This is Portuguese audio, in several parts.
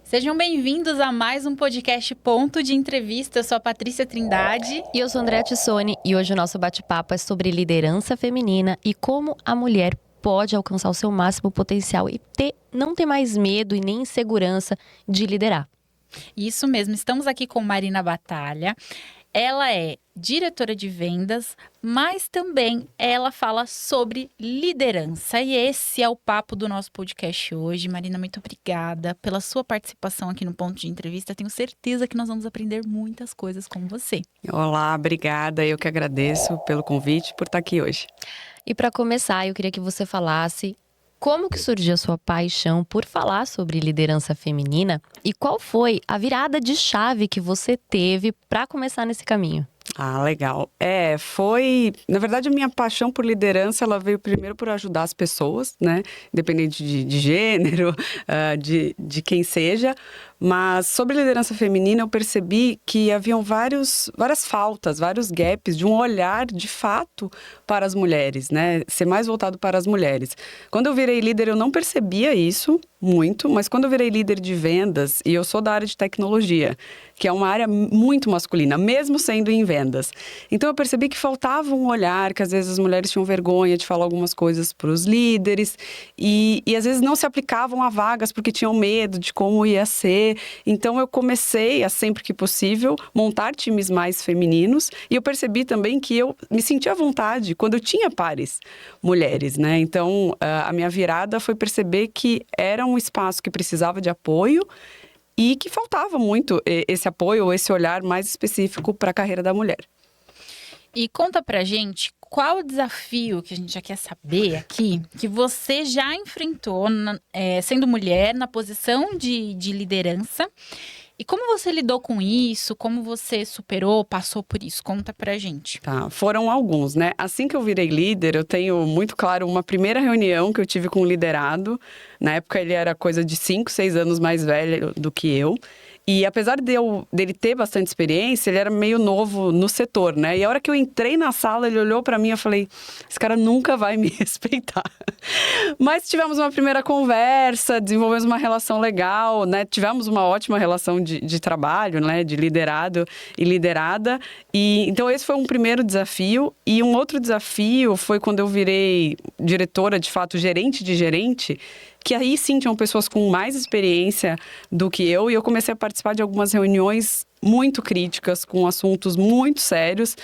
Sejam bem-vindos a mais um podcast Ponto de Entrevista. Eu sou a Patrícia Trindade. E eu sou a Andréa Tissoni e hoje o nosso bate-papo é sobre liderança feminina e como a mulher pode alcançar o seu máximo potencial e não ter mais medo e nem insegurança de liderar. Isso mesmo, estamos aqui com Marina Batalha. Ela é diretora de vendas, mas também ela fala sobre liderança. E esse é o papo do nosso podcast hoje. Marina, muito obrigada pela sua participação aqui no Ponto de Entrevista. Tenho certeza que nós vamos aprender muitas coisas com você. Olá, obrigada. Eu que agradeço pelo convite, por estar aqui hoje. E para começar, eu queria que você falasse como que surgiu a sua paixão por falar sobre liderança feminina e qual foi a virada de chave que você teve para começar nesse caminho? Ah, legal. Na verdade, a minha paixão por liderança, ela veio primeiro por ajudar as pessoas, né? Independente de gênero, de quem seja. Mas sobre liderança feminina, eu percebi que haviam várias faltas, vários gaps de um olhar de fato para as mulheres, né? Ser mais voltado para as mulheres. Quando eu virei líder, eu não percebia isso muito, mas quando eu virei líder de vendas, e eu sou da área de tecnologia, que é uma área muito masculina, mesmo sendo em vendas. Então eu percebi que faltava um olhar, que às vezes as mulheres tinham vergonha de falar algumas coisas para os líderes, e às vezes não se aplicavam a vagas porque tinham medo de como ia ser. Então eu comecei a, sempre que possível, montar times mais femininos, e eu percebi também que eu me sentia à vontade quando eu tinha pares mulheres, né? Então a minha virada foi perceber que era um espaço que precisava de apoio e que faltava muito esse apoio ou esse olhar mais específico para a carreira da mulher. E conta pra gente qual o desafio que a gente já quer saber aqui, que você já enfrentou sendo mulher na posição de liderança. E como você lidou com isso? Como você superou, passou por isso? Conta pra gente. Tá, foram alguns, né? Assim que eu virei líder, eu tenho muito claro uma primeira reunião que eu tive com o liderado. Na época ele era coisa de 5, 6 anos mais velho do que eu. E apesar dele ter bastante experiência, ele era meio novo no setor, né? E a hora que eu entrei na sala, ele olhou pra mim e eu falei, esse cara nunca vai me respeitar. Mas tivemos uma primeira conversa, desenvolvemos uma relação legal, né? Tivemos uma ótima relação de trabalho, né? De liderado e liderada. E então esse foi um primeiro desafio. E um outro desafio foi quando eu virei diretora, de fato, gerente de gerente, que aí sim tinham pessoas com mais experiência do que eu, e eu comecei a participar de algumas reuniões muito críticas, com assuntos muito sérios,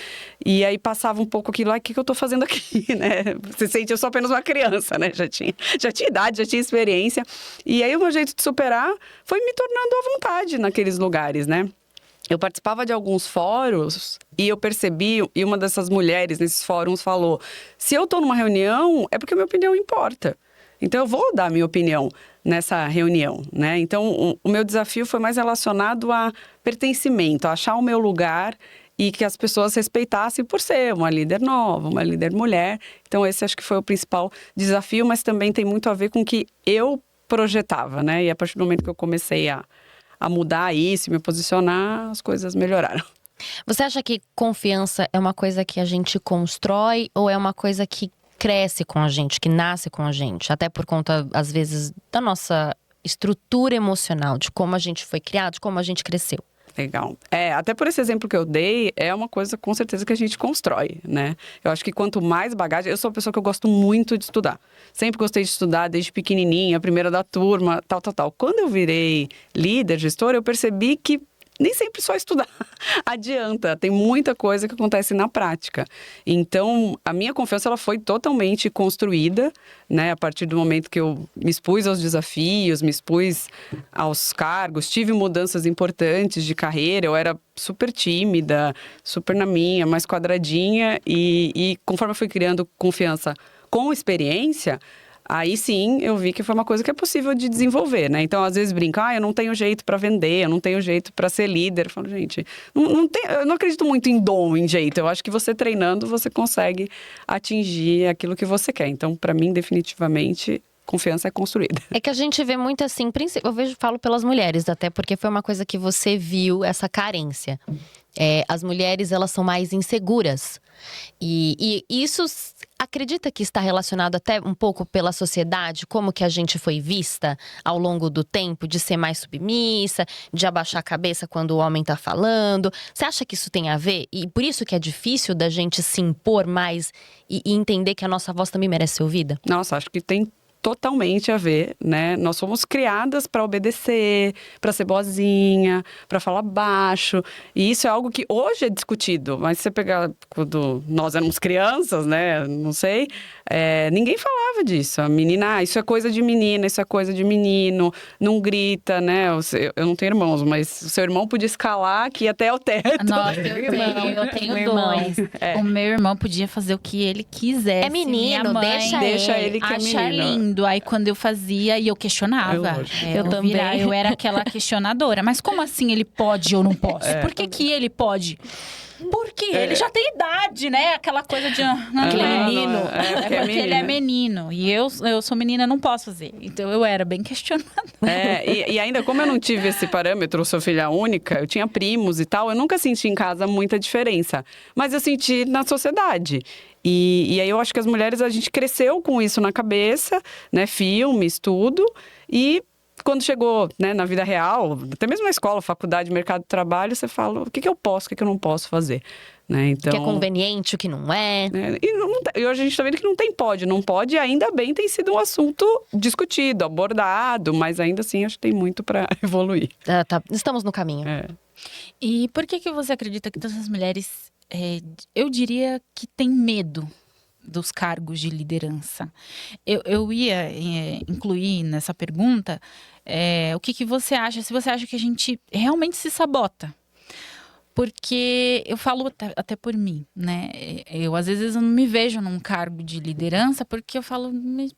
e aí passava um pouco aquilo, o que eu tô fazendo aqui, né? Você sente, eu sou apenas uma criança, né? Já tinha idade, já tinha experiência, e aí o meu jeito de superar foi me tornando à vontade naqueles lugares, né? Eu participava de alguns fóruns e eu percebi, e uma dessas mulheres nesses fóruns falou, se eu tô numa reunião, é porque a minha opinião importa. Então, eu vou dar minha opinião nessa reunião, né? Então, o meu desafio foi mais relacionado a pertencimento, a achar o meu lugar e que as pessoas respeitassem por ser uma líder nova, uma líder mulher. Então, esse acho que foi o principal desafio, mas também tem muito a ver com o que eu projetava, né? E a partir do momento que eu comecei a mudar isso, me posicionar, as coisas melhoraram. Você acha que confiança é uma coisa que a gente constrói ou é uma coisa que cresce com a gente, que nasce com a gente, até por conta, às vezes, da nossa estrutura emocional, de como a gente foi criado, de como a gente cresceu? Legal. Até por esse exemplo que eu dei, é uma coisa com certeza que a gente constrói, né? Eu acho que quanto mais bagagem... Eu sou uma pessoa que eu gosto muito de estudar. Sempre gostei de estudar, desde pequenininha, primeira da turma, tal. Quando eu virei líder, gestora, eu percebi que nem sempre só estudar adianta, tem muita coisa que acontece na prática. Então, a minha confiança ela foi totalmente construída, né? A partir do momento que eu me expus aos desafios, me expus aos cargos, tive mudanças importantes de carreira, eu era super tímida, super na minha, mais quadradinha, e conforme eu fui criando confiança com experiência, aí sim eu vi que foi uma coisa que é possível de desenvolver, né? Então, às vezes brinca, eu não tenho jeito para vender, eu não tenho jeito para ser líder. Eu falo, gente, eu não acredito muito em dom, em jeito. Eu acho que você treinando, você consegue atingir aquilo que você quer. Então, para mim, definitivamente, confiança é construída. É que a gente vê muito assim, falo pelas mulheres até, porque foi uma coisa que você viu, essa carência. As mulheres, elas são mais inseguras. E isso, acredita que está relacionado até um pouco pela sociedade? Como que a gente foi vista ao longo do tempo, de ser mais submissa, de abaixar a cabeça quando o homem tá falando? Você acha que isso tem a ver? E por isso que é difícil da gente se impor mais e entender que a nossa voz também merece ser ouvida? Nossa, acho que tem totalmente a ver, né? Nós fomos criadas para obedecer, para ser boazinha, para falar baixo. E isso é algo que hoje é discutido. Mas se você pegar quando nós éramos crianças, né? Não sei, ninguém falava disso. A menina, isso é coisa de menina, isso é coisa de menino. Não grita, né? Eu não tenho irmãos, mas o seu irmão podia escalar aqui até o teto. Nossa, eu tenho dois. O meu irmão podia fazer o que ele quisesse. É menino, Minha mãe deixa ele que é achar menino. lindo. Aí quando eu fazia e eu questionava. Eu também. Eu era aquela questionadora. Mas como assim ele pode ou não posso? Por que ele pode? Porque ele já tem idade, né? Aquela coisa de... Aquele menino. Porque ele é menino. E eu sou menina, não posso fazer. Então eu era bem questionada. E ainda como eu não tive esse parâmetro, sou filha única, eu tinha primos e tal, eu nunca senti em casa muita diferença. Mas eu senti na sociedade. E aí eu acho que as mulheres, a gente cresceu com isso na cabeça, né? Filmes, tudo. E quando chegou, né, na vida real, até mesmo na escola, faculdade, mercado de trabalho, você fala, o que eu posso, o que eu não posso fazer? Né? Então, o que é conveniente, o que não é. E hoje a gente tá vendo que não pode, e ainda bem tem sido um assunto discutido, abordado, mas ainda assim acho que tem muito para evoluir. Estamos no caminho. E por que você acredita que tantas mulheres, eu diria que têm medo dos cargos de liderança? Eu ia incluir nessa pergunta o que você acha, se você acha que a gente realmente se sabota. Porque eu falo até por mim, né? Eu, às vezes, eu não me vejo num cargo de liderança porque eu falo,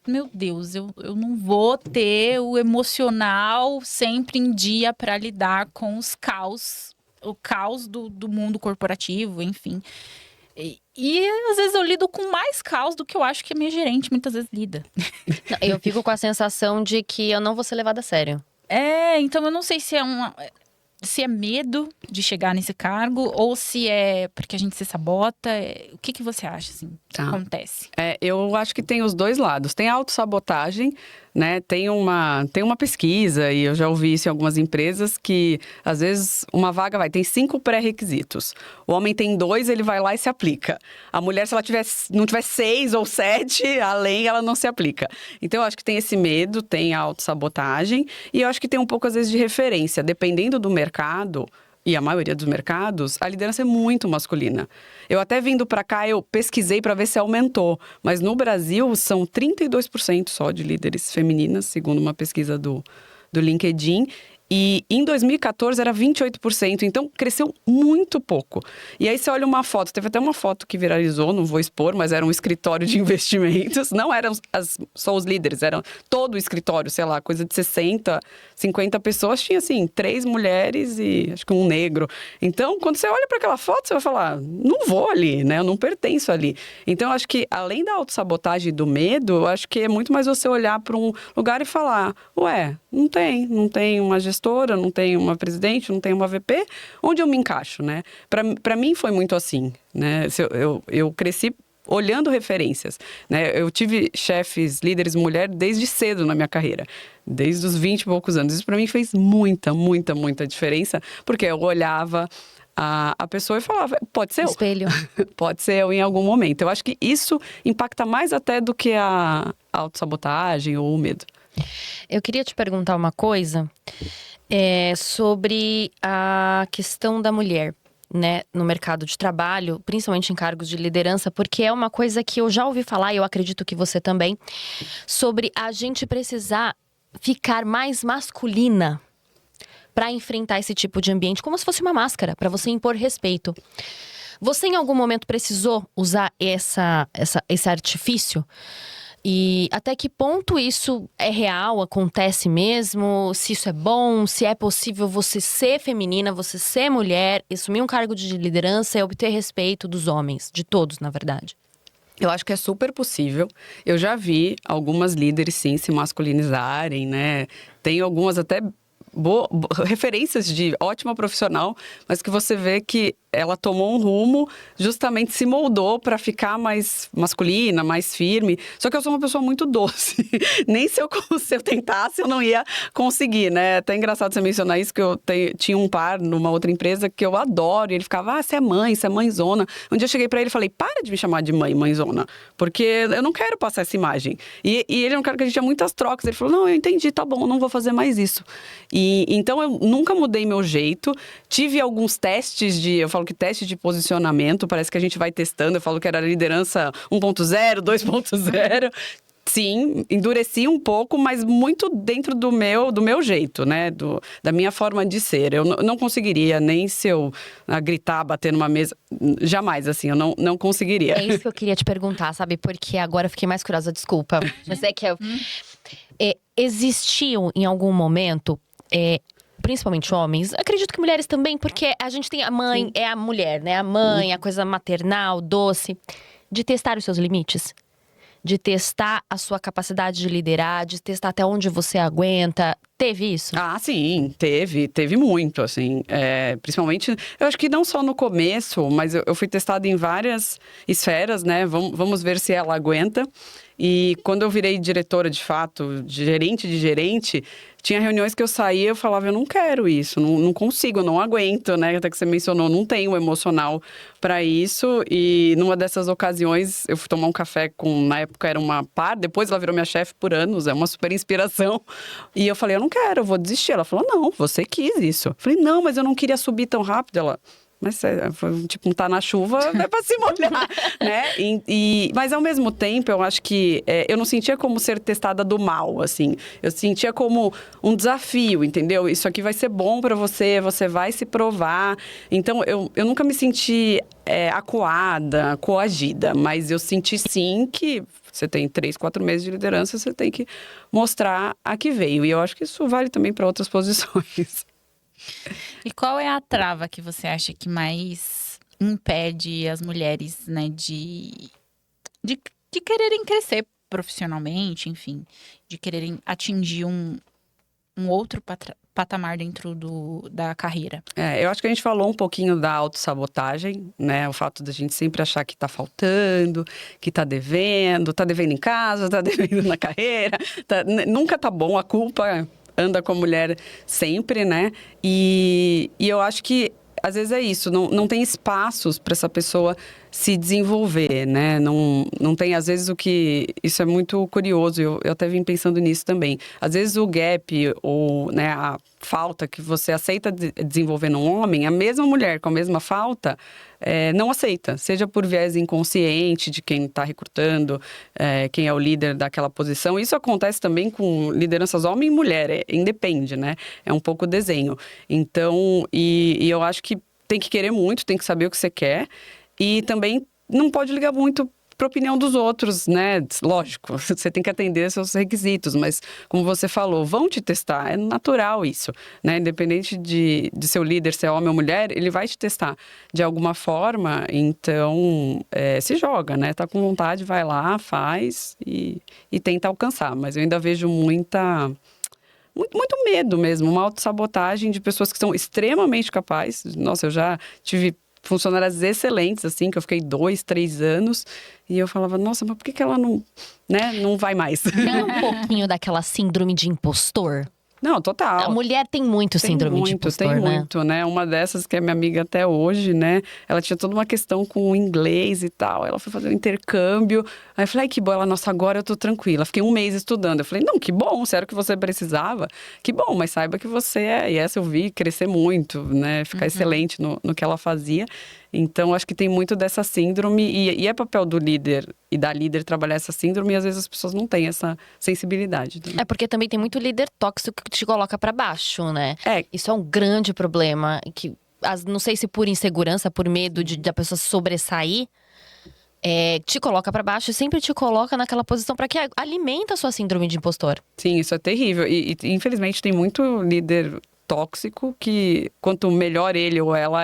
meu Deus, eu não vou ter o emocional sempre em dia para lidar com o caos do mundo corporativo, enfim. E às vezes eu lido com mais caos do que eu acho que a minha gerente muitas vezes lida. Eu fico com a sensação de que eu não vou ser levada a sério. Então eu não sei se é medo de chegar nesse cargo ou se é porque a gente se sabota. O que você acha, assim, que acontece? Eu acho que tem os dois lados. Tem a autossabotagem, né? Tem uma pesquisa, e eu já ouvi isso em algumas empresas, que às vezes uma vaga tem 5 pré-requisitos. O homem tem 2, ele vai lá e se aplica. A mulher, se ela não tiver 6 ou 7, além, ela não se aplica. Então eu acho que tem esse medo, tem a autossabotagem, e eu acho que tem um pouco, às vezes, de referência. Dependendo do mercado, e a maioria dos mercados, a liderança é muito masculina. Eu até vindo para cá, eu pesquisei para ver se aumentou. Mas no Brasil, são 32% só de líderes femininas, segundo uma pesquisa do LinkedIn. E em 2014 era 28%, então cresceu muito pouco. E aí você olha uma foto, teve até uma foto que viralizou, não vou expor, mas era um escritório de investimentos. Não eram só os líderes, eram todo o escritório, sei lá, coisa de 60, 50 pessoas. Tinha assim, 3 mulheres e acho que um negro. Então, quando você olha para aquela foto, você vai falar, não vou ali, né? Eu não pertenço ali. Então, eu acho que além da autossabotagem e do medo, eu acho que é muito mais você olhar para um lugar e falar, não tem uma gestora, não tem uma presidente, não tem uma VP, onde eu me encaixo, né? Para mim foi muito assim, né? Eu cresci olhando referências, né? Eu tive chefes, líderes mulher desde cedo na minha carreira, desde os 20 e poucos anos. Isso para mim fez muita, muita, muita diferença, porque eu olhava a pessoa e falava, pode ser eu. Espelho. Pode ser eu em algum momento. Eu acho que isso impacta mais até do que a autossabotagem ou o medo. Eu queria te perguntar uma coisa sobre a questão da mulher, né, no mercado de trabalho, principalmente em cargos de liderança, porque é uma coisa que eu já ouvi falar, e eu acredito que você também, sobre a gente precisar ficar mais masculina para enfrentar esse tipo de ambiente, como se fosse uma máscara, para você impor respeito. Você em algum momento precisou usar esse artifício? E até que ponto isso é real, acontece mesmo, se isso é bom, se é possível você ser feminina, você ser mulher, assumir um cargo de liderança e obter respeito dos homens, de todos, na verdade. Eu acho que é super possível. Eu já vi algumas líderes, sim, se masculinizarem, né? Tem algumas até referências de ótima profissional, mas que você vê que ela tomou um rumo, justamente se moldou para ficar mais masculina, mais firme. Só que eu sou uma pessoa muito doce. Nem se eu tentasse, eu não ia conseguir, né? Até engraçado você mencionar isso, que eu tinha um par numa outra empresa que eu adoro. E ele ficava, você é mãezona. Um dia eu cheguei para ele e falei, para de me chamar de mãezona. Porque eu não quero passar essa imagem. E ele não quer que a gente tenha muitas trocas. Ele falou, não, eu entendi, tá bom, não vou fazer mais isso. E então eu nunca mudei meu jeito. Tive alguns testes eu falo que teste de posicionamento, parece que a gente vai testando. Eu falo que era liderança 1.0, 2.0. Sim, endureci um pouco, mas muito dentro do meu jeito, né? Da minha forma de ser. Eu não conseguiria, nem se eu gritar, bater numa mesa. Jamais, assim, eu não conseguiria. É isso que eu queria te perguntar, sabe? Porque agora eu fiquei mais curiosa, desculpa. Mas é que existiu em algum momento, principalmente homens, acredito que mulheres também, porque a gente tem a mãe, sim, é a mulher, né? A mãe, a coisa maternal, doce, de testar os seus limites. De testar a sua capacidade de liderar, de testar até onde você aguenta. Teve isso? Ah, sim, teve muito, assim. Principalmente, eu acho que não só no começo, mas eu fui testada em várias esferas, né? Vamos ver se ela aguenta. E quando eu virei diretora, de fato, gerente de gerente, tinha reuniões que eu saía e eu falava, eu não quero isso, não consigo, eu não aguento, né? Até que você mencionou, não tenho emocional para isso. E numa dessas ocasiões, eu fui tomar um café na época era uma par, depois ela virou minha chefe por anos, é uma super inspiração. E eu falei, eu não quero, eu vou desistir. Ela falou, não, você quis isso. Eu falei, não, mas eu não queria subir tão rápido. Ela... Mas, tipo, tá na chuva, é pra se molhar, né? Mas, ao mesmo tempo, eu acho que eu não sentia como ser testada do mal, assim. Eu sentia como um desafio, entendeu? Isso aqui vai ser bom pra você, você vai se provar. Então, eu nunca me senti acuada, coagida. Mas eu senti, sim, que você tem 3, 4 meses de liderança, você tem que mostrar a que veio. E eu acho que isso vale também para outras posições. E qual é a trava que você acha que mais impede as mulheres, né, de quererem crescer profissionalmente, enfim, de quererem atingir um outro patamar dentro da carreira? Eu acho que a gente falou um pouquinho da autossabotagem, né? O fato da gente sempre achar que tá faltando, que tá devendo em casa, tá devendo na carreira, nunca tá bom, a culpa anda com a mulher sempre, né? E eu acho que, às vezes, é isso. Não tem espaços para essa pessoa se desenvolver, né? Não tem, às vezes, isso é muito curioso. Eu até vim pensando nisso também. Às vezes, o gap ou, né, a falta que você aceita desenvolver num homem, a mesma mulher com a mesma falta... não aceita, seja por viés inconsciente de quem está recrutando, quem é o líder daquela posição. Isso acontece também com lideranças homem e mulher, independe, né? É um pouco desenho. Então, e eu acho que tem que querer muito, tem que saber o que você quer e também não pode ligar muito para a opinião dos outros, né? Lógico, você tem que atender seus requisitos, mas como você falou, vão te testar, é natural isso, né? Independente de seu líder ser homem ou mulher, ele vai te testar de alguma forma, então se joga, né? Tá com vontade, vai lá, faz e tenta alcançar, mas eu ainda vejo muito medo mesmo, uma autossabotagem de pessoas que são extremamente capazes. Nossa, eu já tive funcionárias excelentes, assim, que eu fiquei 2, 3 anos. E eu falava, nossa, mas por que ela não vai mais? Tem um pouquinho daquela síndrome de impostor? Não, total. A mulher tem muito síndrome de impostor, tem né? muito, né? Uma dessas, que é minha amiga até hoje, né? Ela tinha toda uma questão com o inglês e tal. Ela foi fazer um intercâmbio. Aí eu falei, ai, que bom. Ela, nossa, agora eu tô tranquila. Fiquei 1 mês estudando. Eu falei, não, que bom. Sério que você precisava? Que bom, mas saiba que você e essa eu vi crescer muito, né? Ficar excelente no que ela fazia. Então, acho que tem muito dessa síndrome e é papel do líder e da líder trabalhar essa síndrome e às vezes as pessoas não têm essa sensibilidade. Né? É porque também tem muito líder tóxico que te coloca pra baixo, né? Isso é um grande problema, que não sei se por insegurança, por medo da pessoa sobressair, te coloca pra baixo e sempre te coloca naquela posição pra que alimenta a sua síndrome de impostor. Sim, isso é terrível e infelizmente tem muito líder tóxico que quanto melhor ele ou ela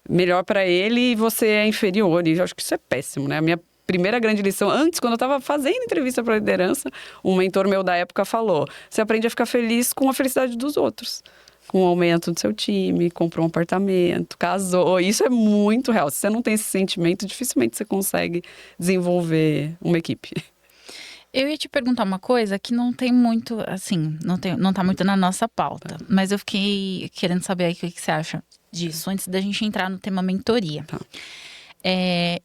melhor para ele e você é inferior. E eu acho que isso é péssimo, né? A minha primeira grande lição, antes, quando eu estava fazendo entrevista para liderança, um mentor meu da época falou: você aprende a ficar feliz com a felicidade dos outros. Com o aumento do seu time, comprou um apartamento, casou. Isso é muito real. Se você não tem esse sentimento, dificilmente você consegue desenvolver uma equipe. Eu ia te perguntar uma coisa que não tem muito, assim, não tá muito na nossa pauta. Mas eu fiquei querendo saber aí o que você acha disso, antes da gente entrar no tema mentoria. Tá.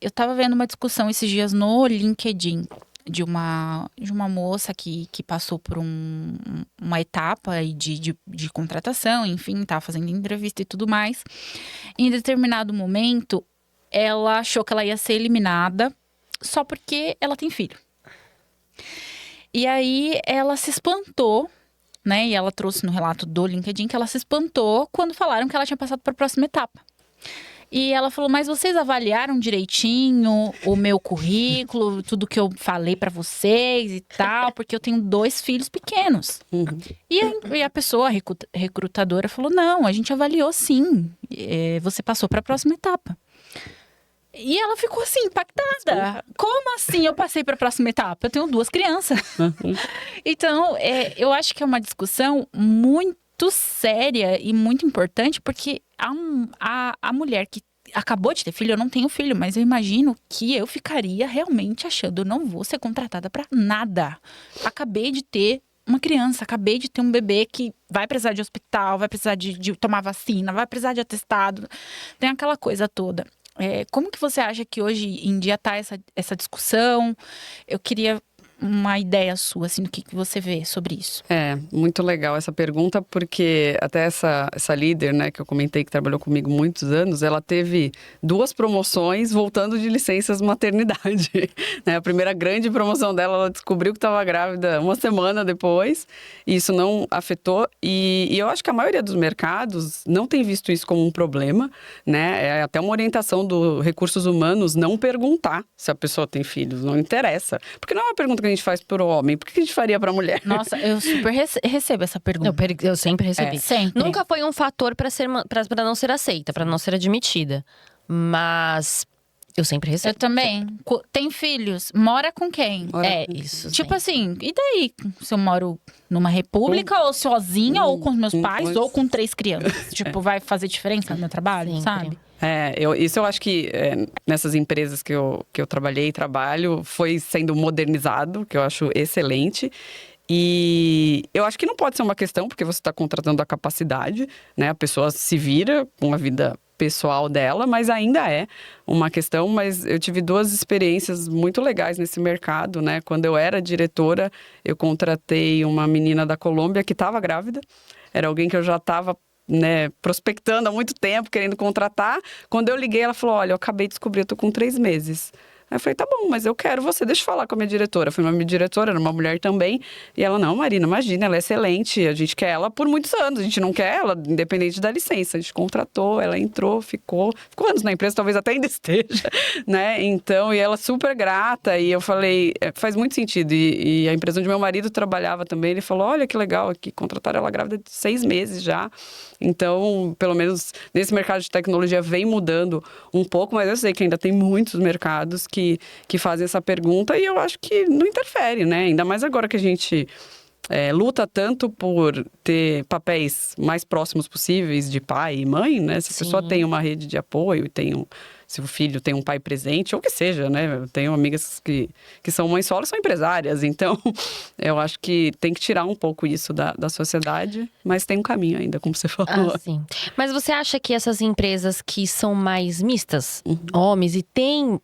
Eu tava vendo uma discussão esses dias no LinkedIn de uma moça que passou por uma etapa aí de contratação, enfim, tá fazendo entrevista e tudo mais. Em determinado momento, ela achou que ela ia ser eliminada só porque ela tem filho. E aí ela se espantou, né? E ela trouxe no relato do LinkedIn que ela se espantou quando falaram que ela tinha passado para a próxima etapa. E ela falou: mas vocês avaliaram direitinho o meu currículo, tudo que eu falei para vocês e tal, porque eu tenho 2 filhos pequenos. E a pessoa, a recrutadora, falou: não, a gente avaliou sim, você passou para a próxima etapa. E ela ficou assim, impactada. Como assim eu passei para a próxima etapa? Eu tenho 2 crianças. Então, eu acho que é uma discussão muito séria e muito importante, porque a mulher que acabou de ter filho, eu não tenho filho, mas eu imagino que eu ficaria realmente achando: eu não vou ser contratada para nada. Acabei de ter uma criança, acabei de ter um bebê que vai precisar de hospital, vai precisar de tomar vacina, vai precisar de atestado. Tem aquela coisa toda. Como que você acha que hoje em dia está essa discussão? Eu queria uma ideia sua, assim, do que você vê sobre isso. Muito legal essa pergunta, porque até essa líder, né, que eu comentei, que trabalhou comigo muitos anos, ela teve 2 promoções voltando de licenças maternidade. Né? A primeira grande promoção dela, ela descobriu que estava grávida uma semana depois, e isso não afetou. E eu acho que a maioria dos mercados não tem visto isso como um problema, né? É até uma orientação do Recursos Humanos não perguntar se a pessoa tem filhos, não interessa. Porque não é uma pergunta que a gente faz para o homem, por que a gente faria para a mulher? Nossa, eu super recebo essa pergunta. Eu sempre recebi. Sempre. Nunca foi um fator para não ser aceita, para não ser admitida. Mas eu sempre recebo. Eu também. Tem filhos? Mora com quem? Isso. Tipo assim, e daí? Se eu moro numa república, ou sozinha, ou com os meus pais, ou com 3 crianças? Tipo, vai fazer diferença no meu trabalho, Sempre. sabe? Isso eu acho que nessas empresas que eu trabalhei e trabalho, foi sendo modernizado, que eu acho excelente. E eu acho que não pode ser uma questão, porque você está contratando a capacidade, né? A pessoa se vira com a vida pessoal dela, mas ainda é uma questão. Mas eu tive 2 experiências muito legais nesse mercado, né? Quando eu era diretora, eu contratei uma menina da Colômbia que estava grávida. Era alguém que eu já estava, né, prospectando há muito tempo, querendo contratar. Quando eu liguei, ela falou: olha, eu acabei de descobrir, eu tô com 3 meses. Aí eu falei: tá bom, mas eu quero você, deixa eu falar com a minha diretora. Foi uma minha diretora, era uma mulher também. E ela: não, Marina, imagina, ela é excelente. A gente quer ela por muitos anos. A gente não quer ela, independente da licença. A gente contratou, ela entrou, ficou anos na empresa, talvez até ainda esteja, né? Então, e ela super grata. E eu falei: faz muito sentido. E a empresa onde meu marido trabalhava também, ele falou: olha que legal aqui, contrataram ela grávida de 6 meses já. Então, pelo menos nesse mercado de tecnologia vem mudando um pouco, mas eu sei que ainda tem muitos mercados que fazem essa pergunta, e eu acho que não interfere, né? Ainda mais agora que a gente luta tanto por ter papéis mais próximos possíveis de pai e mãe, né? Se a pessoa tem uma rede de apoio e se o filho tem um pai presente, ou que seja, né? Eu tenho amigas que são mães solo, são empresárias. Então, eu acho que tem que tirar um pouco isso da sociedade. Mas tem um caminho ainda, como você falou. Sim. Mas você acha que essas empresas que são mais mistas, homens, e tem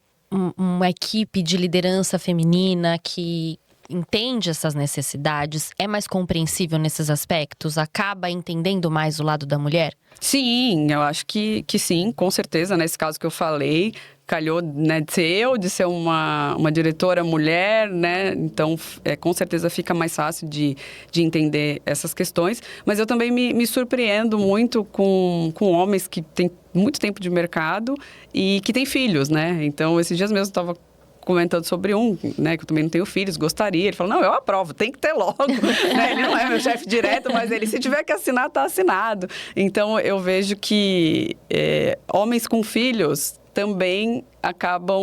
uma equipe de liderança feminina que entende essas necessidades, é mais compreensível nesses aspectos? Acaba entendendo mais o lado da mulher? Sim, eu acho que sim, com certeza. Nesse caso que eu falei, calhou, né, de ser eu, de ser uma diretora mulher, né? Então, com certeza fica mais fácil de entender essas questões. Mas eu também me surpreendo muito com homens que têm muito tempo de mercado e que têm filhos, né? Então, esses dias mesmo eu estava comentando sobre né, que eu também não tenho filhos, gostaria. Ele falou: não, eu aprovo, tem que ter logo. Né? Ele não é meu chefe direto, mas se tiver que assinar, tá assinado. Então, eu vejo que homens com filhos também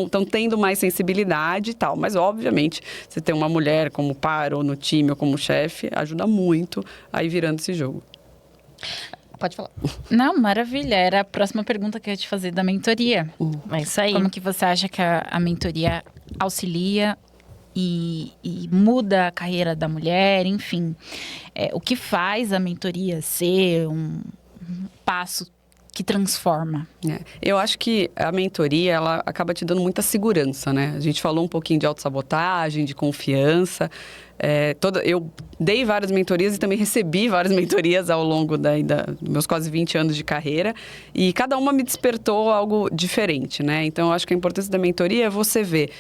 estão tendo mais sensibilidade e tal. Mas, obviamente, você ter uma mulher como par ou no time ou como chefe, ajuda muito a ir virando esse jogo. Pode falar. Não, maravilha. Era a próxima pergunta que eu ia te fazer da mentoria. É isso aí. Como que você acha que a mentoria auxilia e muda a carreira da mulher, enfim. O que faz a mentoria ser um passo que transforma? Eu acho que a mentoria, ela acaba te dando muita segurança, né? A gente falou um pouquinho de autossabotagem, de confiança. Eu dei várias mentorias e também recebi várias mentorias ao longo dos meus quase 20 anos de carreira. E cada uma me despertou algo diferente, né? Então, eu acho que a importância da mentoria é você ver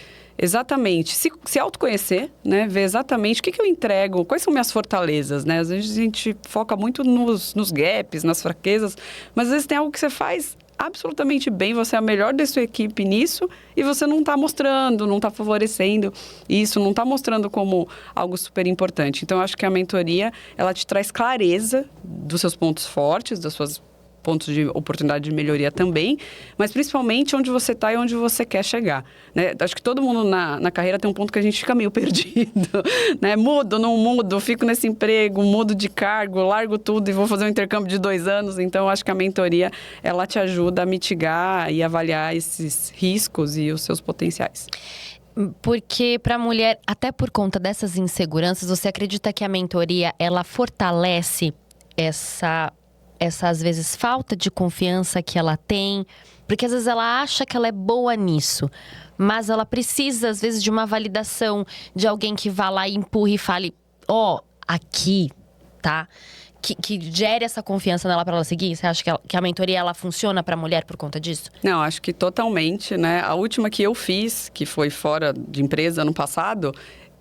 exatamente, se autoconhecer, né? Ver exatamente o que eu entrego, quais são minhas fortalezas, né? Às vezes a gente foca muito nos gaps, nas fraquezas, mas às vezes tem algo que você faz absolutamente bem, você é a melhor da sua equipe nisso e você não está mostrando, não está favorecendo isso, não está mostrando como algo super importante. Então, eu acho que a mentoria, ela te traz clareza dos seus pontos fortes, das suas pontos de oportunidade de melhoria também, mas principalmente onde você está e onde você quer chegar, né? Acho que todo mundo na carreira tem um ponto que a gente fica meio perdido, né? Mudo, não mudo, fico nesse emprego, mudo de cargo, largo tudo e vou fazer um intercâmbio de 2 anos. Então, acho que a mentoria, ela te ajuda a mitigar e avaliar esses riscos e os seus potenciais. Porque para a mulher, até por conta dessas inseguranças, você acredita que a mentoria, ela fortalece essa às vezes, falta de confiança que ela tem? Porque, às vezes, ela acha que ela é boa nisso. Mas ela precisa, às vezes, de uma validação de alguém que vá lá e empurre e fale... aqui, tá? Que gere essa confiança nela para ela seguir? Você acha que a mentoria, ela funciona para a mulher por conta disso? Não, acho que totalmente, né? A última que eu fiz, que foi fora de empresa ano passado...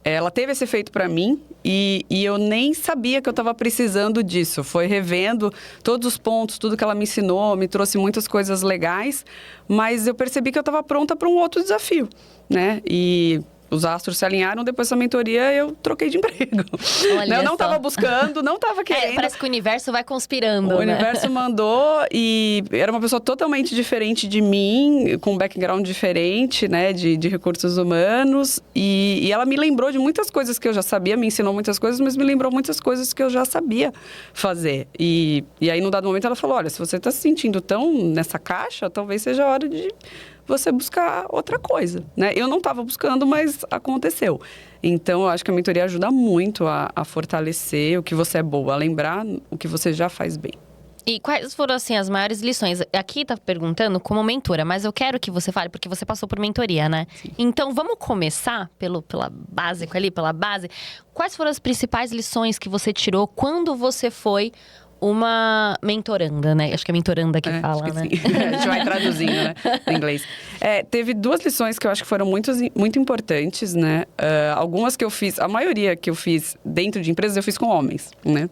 Ela teve esse efeito para mim e eu nem sabia que eu estava precisando disso. Foi revendo todos os pontos, tudo que ela me ensinou, me trouxe muitas coisas legais, mas eu percebi que eu estava pronta para um outro desafio, né? E os astros se alinharam, depois dessa mentoria eu troquei de emprego. Eu não estava buscando, não estava querendo. Parece que o universo vai conspirando, O universo mandou e era uma pessoa totalmente diferente de mim, com um background diferente, né, de recursos humanos. E ela me lembrou de muitas coisas que eu já sabia, me ensinou muitas coisas, mas me lembrou muitas coisas que eu já sabia fazer. E aí, num dado momento, ela falou, olha, se você está se sentindo tão nessa caixa, talvez seja a hora de você buscar outra coisa, né? Eu não estava buscando, mas aconteceu. Então, eu acho que a mentoria ajuda muito a fortalecer o que você é boa, a lembrar o que você já faz bem. E quais foram, assim, as maiores lições? Aqui tá perguntando como mentora, mas eu quero que você fale, porque você passou por mentoria, né? Sim. Então, vamos começar pela base. Quais foram as principais lições que você tirou quando você foi uma mentoranda, né? Acho que é mentoranda que fala, né? Sim. A gente vai traduzindo, né? Em inglês. Teve 2 lições que eu acho que foram muito importantes, né? Algumas que eu fiz, a maioria que eu fiz dentro de empresas, eu fiz com homens, né?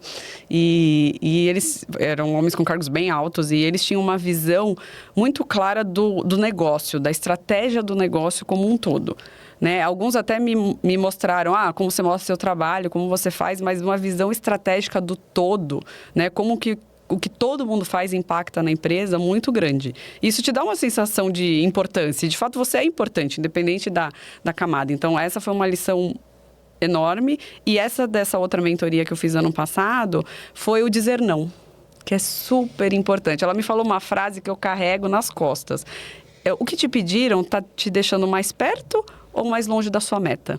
E eles eram homens com cargos bem altos e eles tinham uma visão muito clara do negócio, da estratégia do negócio como um todo. Né? Alguns até me mostraram como você mostra o seu trabalho, como você faz, mas uma visão estratégica do todo, né? Como que o que todo mundo faz impacta na empresa muito grande. Isso te dá uma sensação de importância. E, de fato, você é importante, independente da camada. Então, essa foi uma lição enorme. E dessa outra mentoria que eu fiz ano passado foi o dizer não, que é super importante. Ela me falou uma frase que eu carrego nas costas. O que te pediram está te deixando mais perto ou mais longe da sua meta?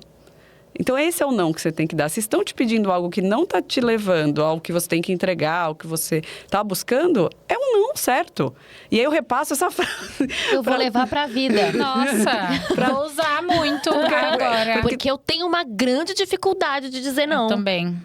Então, esse é o não que você tem que dar. Se estão te pedindo algo que não está te levando ao que você tem que entregar, ao que você está buscando, é um não certo. E aí eu repasso essa frase. Eu vou levar para a vida. Nossa, vou usar muito agora. Porque eu tenho uma grande dificuldade de dizer não. Eu também.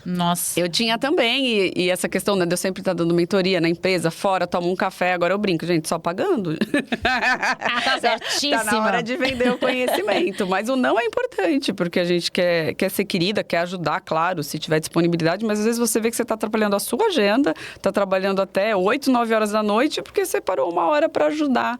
Nossa. Eu tinha também, e essa questão, né, de eu sempre estar dando mentoria na empresa, fora, tomo um café, agora eu brinco, gente, só pagando. Tá certíssima. Tá na hora de vender o conhecimento, mas o não é importante, porque a gente quer ser querida, quer ajudar, claro, se tiver disponibilidade, mas às vezes você vê que você está atrapalhando a sua agenda, está trabalhando até 8, 9 horas da noite, porque você parou 1 hora para ajudar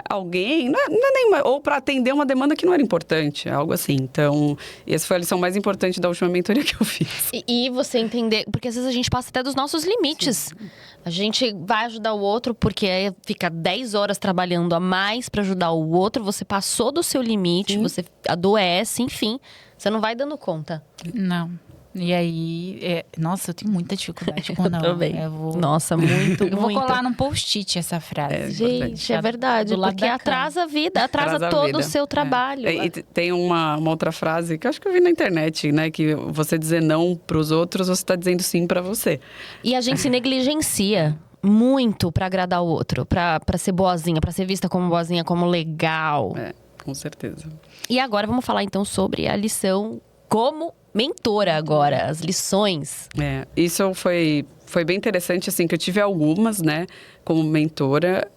alguém, não é nenhuma, ou para atender uma demanda que não era importante, algo assim. Então, essa foi a lição mais importante da última mentoria que eu fiz. E você entender, porque às vezes a gente passa até dos nossos limites. Sim. A gente vai ajudar o outro porque aí fica 10 horas trabalhando a mais para ajudar o outro, você passou do seu limite, sim, você adoece, enfim, você não vai dando conta. Não. E aí, nossa, eu tenho muita dificuldade com não. Também. Nossa, muito, Eu vou colar num post-it essa frase. Gente, é verdade, porque atrasa a vida, atrasa todo o seu trabalho. E tem uma outra frase que eu acho que eu vi na internet, né? Que você dizer não pros outros, você tá dizendo sim pra você. E a gente se negligencia muito pra agradar o outro, pra ser boazinha, pra ser vista como boazinha, como legal. Com certeza. E agora vamos falar então sobre a lição como mentora agora, as lições. Isso foi bem interessante, assim, que eu tive algumas, né, como mentora.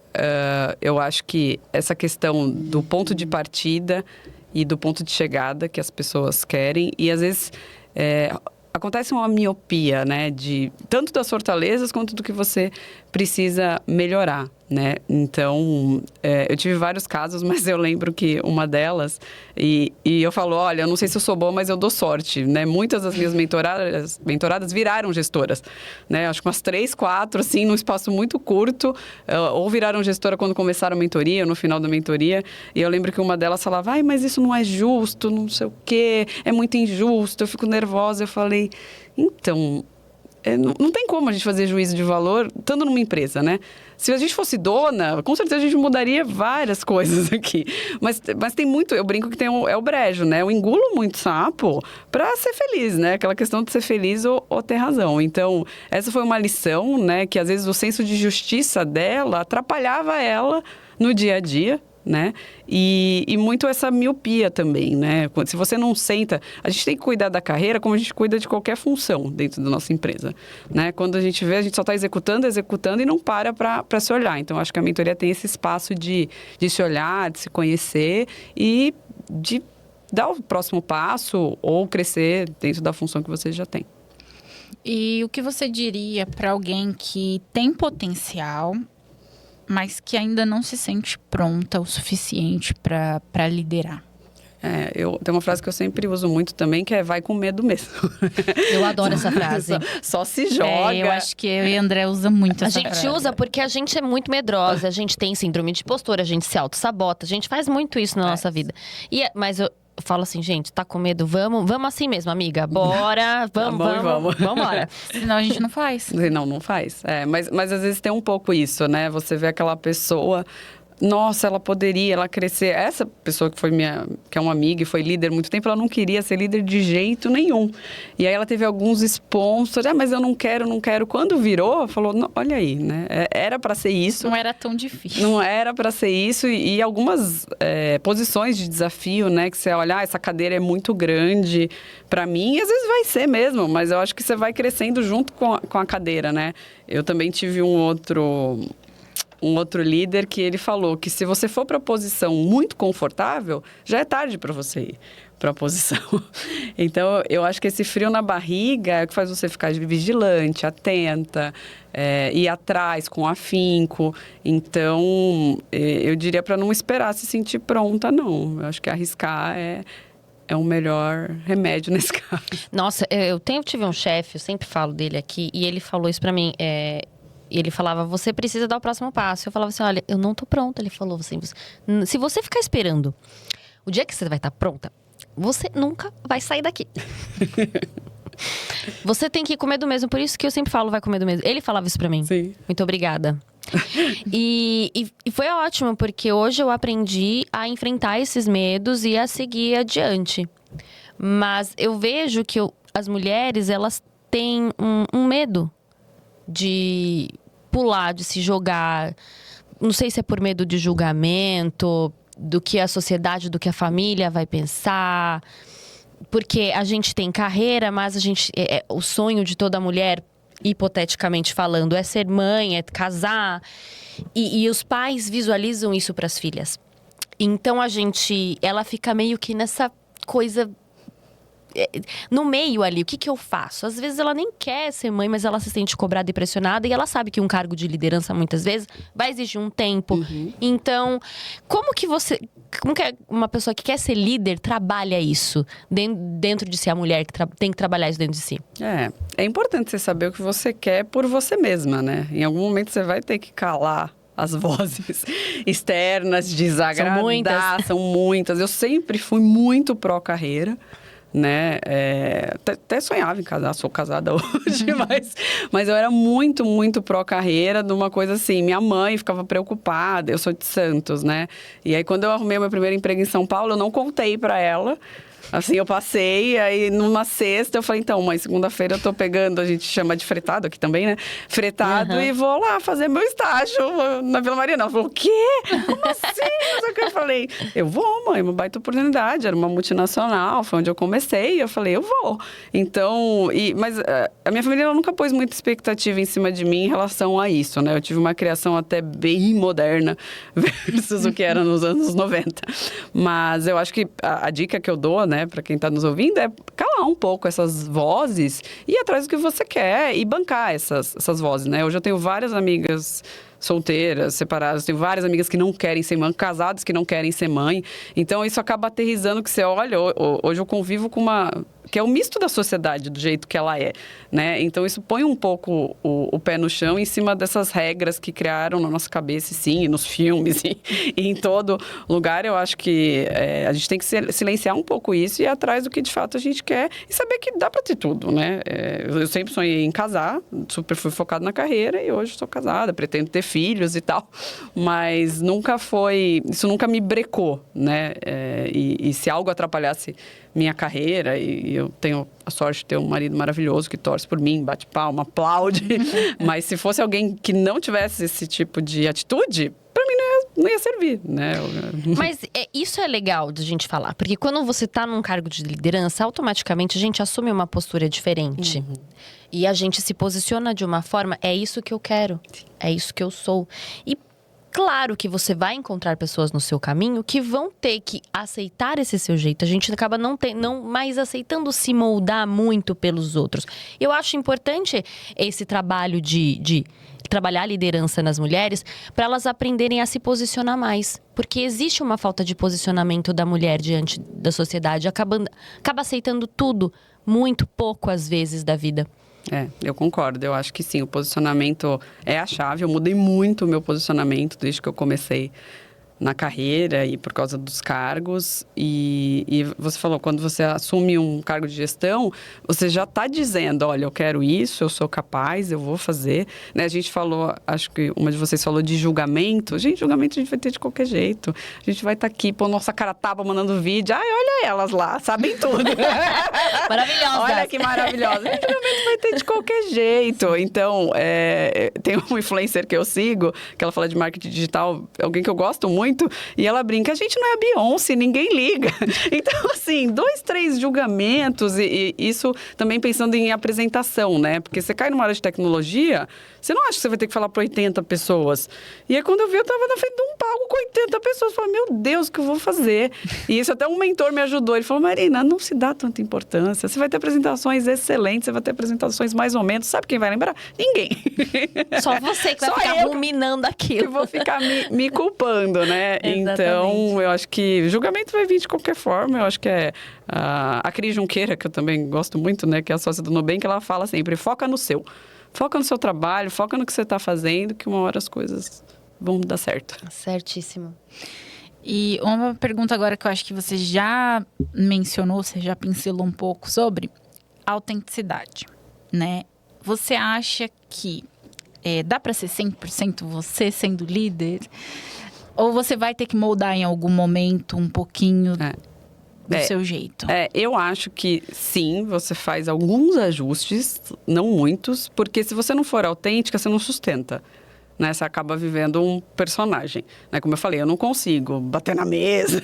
Eu acho que essa questão do ponto de partida e do ponto de chegada que as pessoas querem, e às vezes acontece uma miopia, né, de tanto das fortalezas quanto do que você precisa melhorar, né? Então, eu tive vários casos, mas eu lembro que uma delas, e eu falo, olha, eu não sei se eu sou boa, mas eu dou sorte, né? Muitas das minhas mentoradas viraram gestoras, né? Acho que umas 3, 4, assim, num espaço muito curto, ou viraram gestora quando começaram a mentoria, ou no final da mentoria, e eu lembro que uma delas falava, ai, mas isso não é justo, não sei o quê, é muito injusto, eu fico nervosa. Eu falei, então... não tem como a gente fazer juízo de valor estando numa empresa, né? Se a gente fosse dona, com certeza a gente mudaria várias coisas aqui. Mas tem muito, eu brinco que tem o brejo, né? Eu engulo muito sapo para ser feliz, né? Aquela questão de ser feliz ou ter razão. Então, essa foi uma lição, né? Que às vezes o senso de justiça dela atrapalhava ela no dia a dia, né? E muito essa miopia também, né? Se você não senta... A gente tem que cuidar da carreira como a gente cuida de qualquer função dentro da nossa empresa, né? Quando a gente vê, a gente só está executando e não para se olhar. Então, acho que a mentoria tem esse espaço de se olhar, de se conhecer e de dar o próximo passo ou crescer dentro da função que você já tem. E o que você diria para alguém que tem potencial, mas que ainda não se sente pronta o suficiente para liderar? Tem uma frase que eu sempre uso muito também, que é vai com medo mesmo. Eu adoro essa frase. Só se joga. Eu acho que eu e a André usa muito essa frase. A gente usa porque a gente é muito medrosa, a gente tem síndrome de impostora, a gente se auto-sabota, a gente faz muito isso na nossa vida. Mas eu falo assim, gente, tá com medo? Vamos assim mesmo, amiga. Bora, vamos embora. Senão a gente não faz. Não faz. Mas às vezes tem um pouco isso, né? Você vê aquela pessoa... Nossa, ela crescer. Essa pessoa que é uma amiga e foi líder há muito tempo, ela não queria ser líder de jeito nenhum. E aí ela teve alguns sponsors. Mas eu não quero. Quando virou, falou, não, olha aí, né? Era para ser isso. Não era tão difícil. Não era para ser isso. E algumas posições de desafio, né? Que você olha, essa cadeira é muito grande para mim. E às vezes vai ser mesmo, mas eu acho que você vai crescendo junto com a cadeira, né? Eu também tive um outro líder que ele falou que se você for para a posição muito confortável, já é tarde para você ir para a posição. Então, eu acho que esse frio na barriga é o que faz você ficar vigilante, atenta, ir atrás com afinco. Então, eu diria para não esperar se sentir pronta, não. Eu acho que arriscar é o melhor remédio nesse caso. Nossa, eu tive um chefe, eu sempre falo dele aqui, e ele falou isso para mim, ele falava, você precisa dar o próximo passo. Eu falava assim, olha, eu não tô pronta. Ele falou assim, se você ficar esperando o dia que você vai estar pronta, você nunca vai sair daqui. Você tem que ir com medo mesmo. Por isso que eu sempre falo, vai com medo mesmo. Ele falava isso pra mim. Sim. Muito obrigada. E foi ótimo, porque hoje eu aprendi a enfrentar esses medos e a seguir adiante. Mas eu vejo que as mulheres, elas têm um medo de pular, de se jogar. Não sei se é por medo de julgamento, do que a sociedade, do que a família vai pensar. Porque a gente tem carreira, mas a gente o sonho de toda mulher, hipoteticamente falando, é ser mãe, é casar. E os pais visualizam isso para as filhas. Então ela fica meio que nessa coisa no meio ali, o que eu faço? Às vezes ela nem quer ser mãe, mas ela se sente cobrada e pressionada. E ela sabe que um cargo de liderança, muitas vezes, vai exigir um tempo. Então, como que uma pessoa que quer ser líder trabalha isso dentro de si, a mulher que tem que trabalhar isso dentro de si? É importante você saber o que você quer por você mesma, né? Em algum momento você vai ter que calar as vozes externas, desagradar. São muitas. Eu sempre fui muito pró-carreira, né? Até sonhava em casar, sou casada hoje, mas eu era muito, muito pró-carreira de uma coisa assim. Minha mãe ficava preocupada, eu sou de Santos, né? E aí, quando eu arrumei o meu primeiro emprego em São Paulo, eu não contei pra ela. Assim, eu passei, aí numa sexta eu falei, então, mãe, segunda-feira eu tô pegando, a gente chama de fretado aqui também, né? Fretado, e vou lá fazer meu estágio na Vila Mariana. Ela falou, o quê? Como assim? Só que eu falei, eu vou, mãe, uma baita oportunidade, era uma multinacional, foi onde eu comecei, eu falei, eu vou. Então, mas a minha família ela nunca pôs muita expectativa em cima de mim em relação a isso, né? Eu tive uma criação até bem moderna versus o que era nos anos 90. Mas eu acho que a dica que eu dou, né, para quem está nos ouvindo, é calar um pouco essas vozes e ir atrás do que você quer e bancar essas vozes, né? Hoje eu tenho várias amigas solteiras, separadas, tenho várias amigas que não querem ser mãe, casadas que não querem ser mãe. Então, isso acaba aterrissando que você olha, hoje eu convivo com que é o misto da sociedade, do jeito que ela é, né? Então, isso põe um pouco o pé no chão em cima dessas regras que criaram na nossa cabeça, sim, nos filmes e em todo lugar. Eu acho que a gente tem que silenciar um pouco isso e ir atrás do que, de fato, a gente quer e saber que dá para ter tudo, né? Eu sempre sonhei em casar, super fui focado na carreira e hoje sou casada, pretendo ter filhos e tal, mas isso nunca me brecou, né? E se algo atrapalhasse minha carreira, e eu tenho a sorte de ter um marido maravilhoso que torce por mim, bate palma, aplaude, mas se fosse alguém que não tivesse esse tipo de atitude, para mim não ia servir, né? Mas isso é legal de a gente falar, porque quando você tá num cargo de liderança, automaticamente a gente assume uma postura diferente. E a gente se posiciona de uma forma, é isso que eu quero, é isso que eu sou. E claro que você vai encontrar pessoas no seu caminho que vão ter que aceitar esse seu jeito. A gente acaba não mais aceitando se moldar muito pelos outros. Eu acho importante esse trabalho de trabalhar a liderança nas mulheres para elas aprenderem a se posicionar mais. Porque existe uma falta de posicionamento da mulher diante da sociedade. Acaba aceitando tudo, muito pouco às vezes da vida. Eu concordo. Eu acho que sim, o posicionamento é a chave. Eu mudei muito o meu posicionamento desde que eu comecei na carreira e por causa dos cargos. E você falou, quando você assume um cargo de gestão, você já está dizendo, olha, eu quero isso, eu sou capaz, eu vou fazer. Né? A gente falou, acho que uma de vocês falou de julgamento. Gente, julgamento a gente vai ter de qualquer jeito. A gente vai estar aqui, pôr nossa cara tapa, mandando vídeo. Ai, olha elas lá, sabem tudo. Maravilhosa. Olha que maravilhosa. Julgamento vai ter de qualquer jeito. Então, tem um influencer que eu sigo, que ela fala de marketing digital, alguém que eu gosto muito, e ela brinca, a gente não é a Beyoncé, ninguém liga. Então, assim, 2, 3 julgamentos, e isso também pensando em apresentação, né? Porque você cai numa área de tecnologia, você não acha que você vai ter que falar para 80 pessoas. E aí, quando eu vi, eu tava na frente de um palco com 80 pessoas. Eu falei, meu Deus, o que eu vou fazer? E isso até um mentor me ajudou. Ele falou, Marina, não se dá tanta importância. Você vai ter apresentações excelentes, você vai ter apresentações mais ou menos. Sabe quem vai lembrar? Ninguém. Só você que vai ficar ruminando aquilo. Eu vou ficar me culpando, né? Então, eu acho que julgamento vai vir de qualquer forma. Eu acho que a Cris Junqueira, que eu também gosto muito, né? Que é a sócia do Nubank, ela fala sempre, foca no seu. Foca no seu trabalho, foca no que você está fazendo, que uma hora as coisas vão dar certo. Certíssimo. E uma pergunta agora que eu acho que você já mencionou, você já pincelou um pouco sobre autenticidade, né? Você acha que dá para ser 100% você sendo líder? Ou você vai ter que moldar em algum momento um pouquinho do seu jeito? Eu acho que sim, você faz alguns ajustes, não muitos, porque se você não for autêntica, você não sustenta. Né? Você acaba vivendo um personagem. Né? Como eu falei, eu não consigo bater na mesa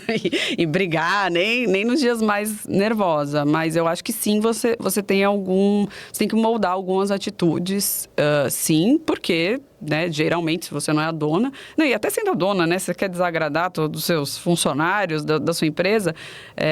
e brigar, nem nos dias mais nervosa. Mas eu acho que sim, você tem que moldar algumas atitudes, sim, porque né? Geralmente, se você não é a dona. Não, e até sendo a dona, né? Você quer desagradar todos os seus funcionários da sua empresa,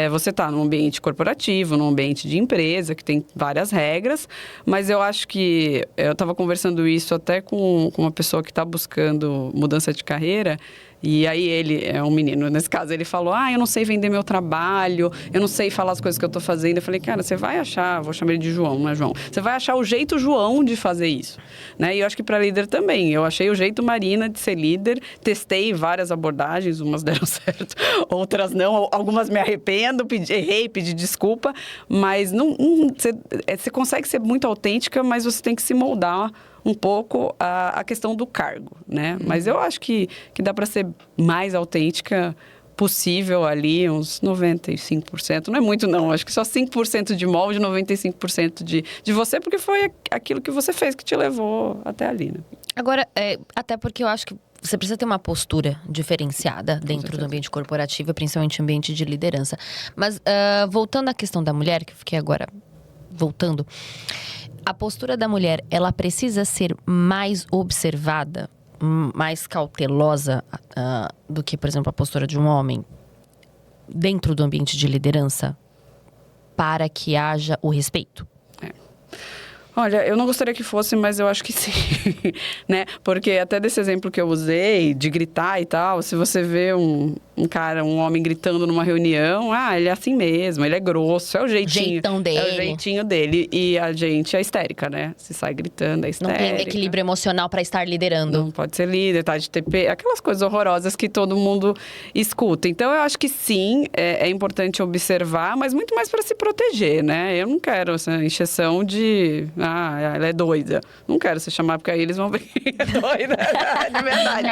você está num ambiente corporativo, num ambiente de empresa, que tem várias regras, mas eu acho que... Eu estava conversando isso até com uma pessoa que está buscando mudança de carreira, e aí ele, é um menino, nesse caso, ele falou, eu não sei vender meu trabalho, eu não sei falar as coisas que eu tô fazendo. Eu falei, cara, você vai achar, vou chamar ele de João, não é João? Você vai achar o jeito João de fazer isso, né? E eu acho que para líder também. Eu achei o jeito Marina de ser líder, testei várias abordagens, umas deram certo, outras não, algumas me arrependo, errei, pedi desculpa, mas você consegue ser muito autêntica, mas você tem que se moldar um pouco a questão do cargo, né? Mas eu acho que dá para ser mais autêntica possível ali, uns 95%. Não é muito, não. Acho que só 5% de molde, 95% de você, porque foi aquilo que você fez que te levou até ali, né? Agora, até porque eu acho que você precisa ter uma postura diferenciada dentro do ambiente corporativo, principalmente ambiente de liderança. Mas, voltando à questão da mulher, que eu fiquei agora voltando... A postura da mulher, ela precisa ser mais observada, mais cautelosa do que, por exemplo, a postura de um homem dentro do ambiente de liderança para que haja o respeito? Olha, eu não gostaria que fosse, mas eu acho que sim, né? Porque até desse exemplo que eu usei, de gritar e tal, se você vê um homem gritando numa reunião, ele é assim mesmo, ele é grosso, é o jeitinho dele. É o jeitinho dele. E a gente é histérica, né? Se sai gritando, é histérica. Não tem equilíbrio emocional para estar liderando. Não pode ser líder, tá de TP, aquelas coisas horrorosas que todo mundo escuta. Então, eu acho que sim, é importante observar, mas muito mais para se proteger, né? Eu não quero essa encheção de... ela é doida. Não quero se chamar, porque aí eles vão ver que é doida, de verdade.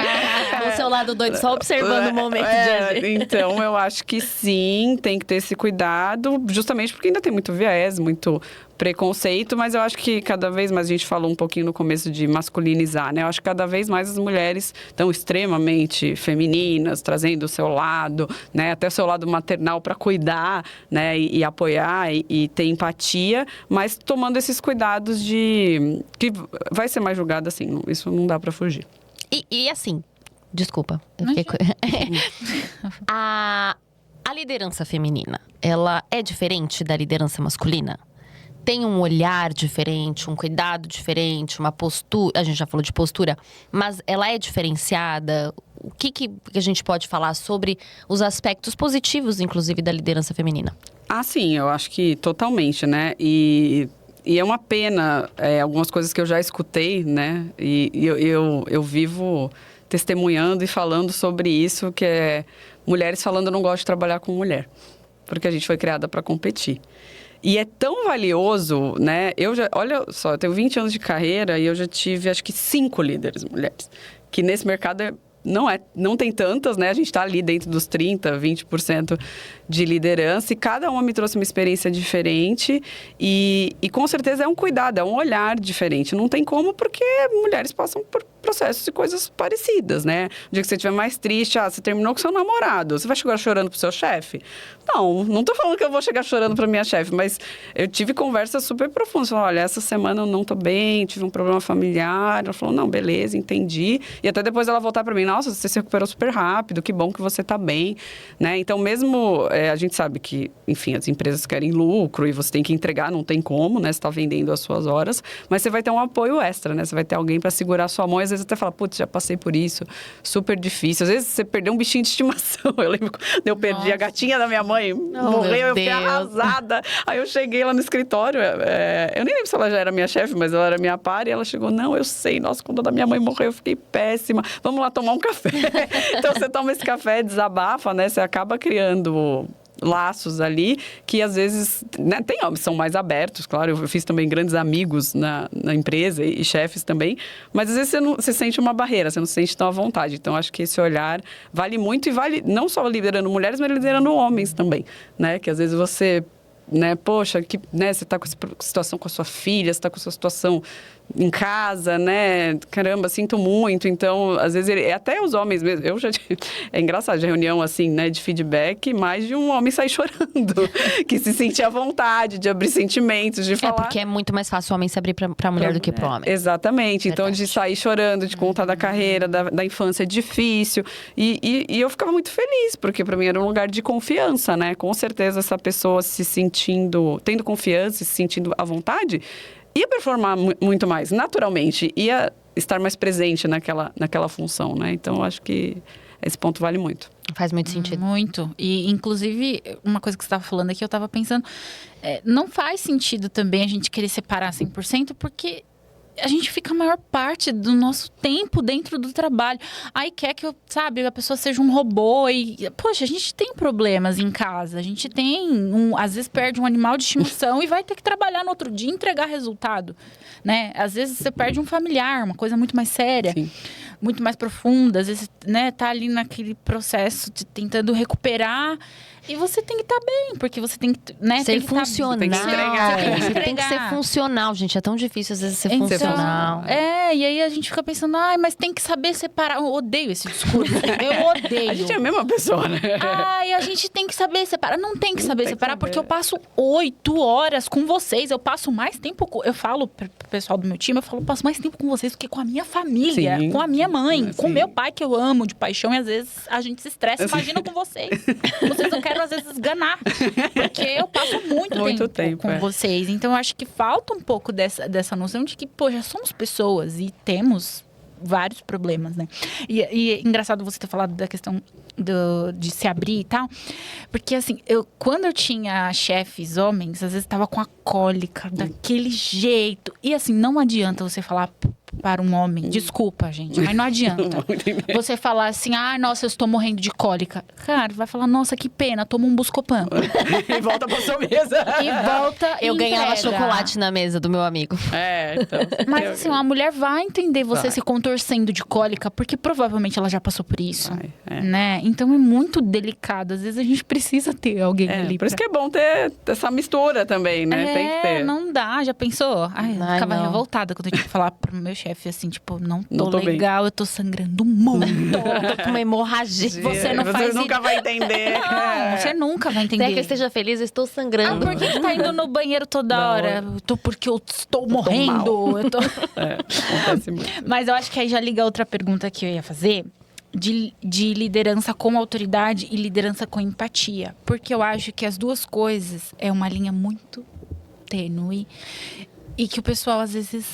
O seu lado doido, só observando o momento de agir. Então, eu acho que sim, tem que ter esse cuidado, justamente porque ainda tem muito viés, muito preconceito, mas eu acho que cada vez mais, a gente falou um pouquinho no começo de masculinizar, né? Eu acho que cada vez mais as mulheres estão extremamente femininas, trazendo o seu lado, né? Até o seu lado maternal para cuidar, né? E apoiar e ter empatia, mas tomando esses cuidados de... que vai ser mais julgada assim, isso não dá para fugir. E assim, desculpa. Eu fiquei... a liderança feminina, ela é diferente da liderança masculina? Tem um olhar diferente, um cuidado diferente, uma postura... A gente já falou de postura, mas ela é diferenciada? O que a gente pode falar sobre os aspectos positivos, inclusive, da liderança feminina? Sim, eu acho que totalmente, né? E é uma pena, algumas coisas que eu já escutei, né? E eu vivo testemunhando e falando sobre isso, que é mulheres falando, eu não gosto de trabalhar com mulher, porque a gente foi criada para competir. E é tão valioso, né? Olha só, eu tenho 20 anos de carreira e eu já tive, acho que 5 líderes mulheres. Que nesse mercado não tem tantas, né? A gente está ali dentro dos 30%, 20% de liderança. E cada uma me trouxe uma experiência diferente. E com certeza é um cuidado, é um olhar diferente. Não tem como, porque mulheres passam por processos e coisas parecidas, né? O dia que você estiver mais triste, você terminou com seu namorado, você vai chegar chorando pro seu chefe? Não tô falando que eu vou chegar chorando pra minha chefe, mas eu tive conversas super profundas. Falei, olha, essa semana eu não tô bem, tive um problema familiar. Ela falou, não, beleza, entendi. E até depois ela voltar pra mim, nossa, você se recuperou super rápido, que bom que você tá bem, né? Então, mesmo, a gente sabe que, enfim, as empresas querem lucro e você tem que entregar, não tem como, né? Você tá vendendo as suas horas, mas você vai ter um apoio extra, né? Você vai ter alguém pra segurar a sua mão. Às vezes até fala, putz, já passei por isso, super difícil. Às vezes você perdeu um bichinho de estimação. Eu lembro quando eu perdi a gatinha da minha mãe, morreu, eu fiquei arrasada. Aí eu cheguei lá no escritório, eu nem lembro se ela já era minha chefe, mas ela era minha par, e ela chegou, não, eu sei, nossa, quando a da minha mãe morreu, eu fiquei péssima. Vamos lá tomar um café. Então você toma esse café, desabafa, né? Você acaba criando laços ali, que às vezes, né, tem homens que são mais abertos, claro, eu fiz também grandes amigos na empresa e chefes também, mas às vezes você sente uma barreira, você não se sente tão à vontade. Então acho que esse olhar vale muito, e vale não só liderando mulheres, mas liderando homens também, né? Que às vezes você, né, poxa, né, você está com essa situação com a sua filha, você está com a sua situação em casa, né? Caramba, sinto muito. Então, às vezes, até os homens mesmo. Eu já é engraçado, de reunião assim, né, de feedback, mais de um homem sair chorando, que se sentia à vontade de abrir sentimentos, de falar. É porque é muito mais fácil o homem se abrir pra mulher do que pro homem. Exatamente. Então, Verdade. de sair chorando, de contar da carreira, da infância é difícil. E eu ficava muito feliz, porque para mim era um lugar de confiança, né? Com certeza, essa pessoa se sentindo, tendo confiança, se sentindo à vontade, ia performar muito mais, naturalmente. Ia estar mais presente naquela função, né? Então, eu acho que esse ponto vale muito. Faz muito sentido. Muito. E, inclusive, uma coisa que você estava falando aqui, eu estava pensando, não faz sentido também a gente querer separar 100%, porque a gente fica a maior parte do nosso tempo dentro do trabalho. Aí quer que, sabe, a pessoa seja um robô e... Poxa, a gente tem problemas em casa. A gente tem, às vezes, perde um animal de estimação e vai ter que trabalhar no outro dia e entregar resultado, né? Às vezes, você perde um familiar, uma coisa muito mais séria. Sim. Muito mais profunda, às vezes, né, tá ali naquele processo de tentando recuperar e você tem que estar bem, porque você tem que, né, Ser tem que funcional. tem que entregar. Você tem que ser Entregar. funcional, gente. É tão difícil às vezes ser Então, funcional. e aí a gente fica pensando, mas tem que saber separar. Eu odeio esse discurso. Eu odeio. A gente é a mesma pessoa, né? A gente tem que saber separar. Não tem que saber tem que separar, saber. porque eu passo 8 horas com vocês. Eu passo mais tempo eu falo pro pessoal do meu time, eu passo mais tempo com vocês do que com a minha família, Sim. com a minha mãe, com Sim. meu pai, que eu amo de paixão, e às vezes a gente se estressa. Imagina com vocês. Vocês eu quero, às vezes, esganar. Porque eu passo muito tempo com vocês. Então, eu acho que falta um pouco dessa noção de que, já somos pessoas e temos vários problemas, né? E é engraçado você ter falado da questão de se abrir e tal. Porque, assim, quando eu tinha chefes homens, às vezes tava com a cólica daquele jeito. E, assim, não adianta você falar para um homem, desculpa, gente, mas não adianta você falar assim, nossa, eu estou morrendo de cólica. Cara, vai falar, nossa, que pena, toma um Buscopan. E volta pra sua mesa. E volta Eu ganhava entrega. chocolate na mesa do meu amigo. Então. Mas assim, uma mulher vai entender você Vai. se contorcendo de cólica, porque provavelmente ela já passou por isso, Vai, né? Então é muito delicado. Às vezes a gente precisa ter alguém ali. Por isso que é bom ter essa mistura também, né? Tem que ter. Não dá, já pensou? Eu ficava não. revoltada quando eu tinha que falar pro meu chefe assim, tipo, não Não tô legal, eu tô sangrando muito. Tô com uma hemorragia. Você não faz nunca vai entender. Não, você nunca vai entender. Quer que eu esteja feliz, eu estou sangrando. Por que tá indo no banheiro toda hora? Porque eu estou morrendo. Acontece muito. Mas eu acho que aí já liga outra pergunta que eu ia fazer. De liderança com autoridade e liderança com empatia. Porque eu acho que as duas coisas é uma linha muito tênue. E que o pessoal, às vezes...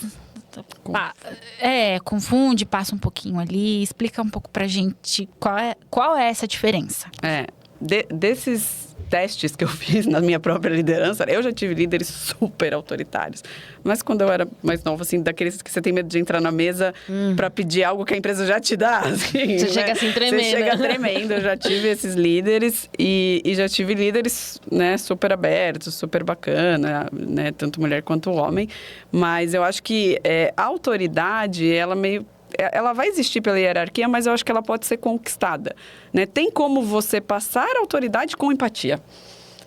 confunde, passa um pouquinho ali. Explica um pouco pra gente qual é essa diferença. Desses testes que eu fiz na minha própria liderança, eu já tive líderes super autoritários. Mas quando eu era mais nova, assim, daqueles que você tem medo de entrar na mesa pra pedir algo que a empresa já te dá, assim, Você chega assim tremendo. Você chega tremendo. Eu já tive esses líderes e já tive líderes, né, super abertos, super bacana, né, tanto mulher quanto homem. Mas eu acho que a autoridade, ela vai existir pela hierarquia, mas eu acho que ela pode ser conquistada, né? Tem como você passar a autoridade com empatia.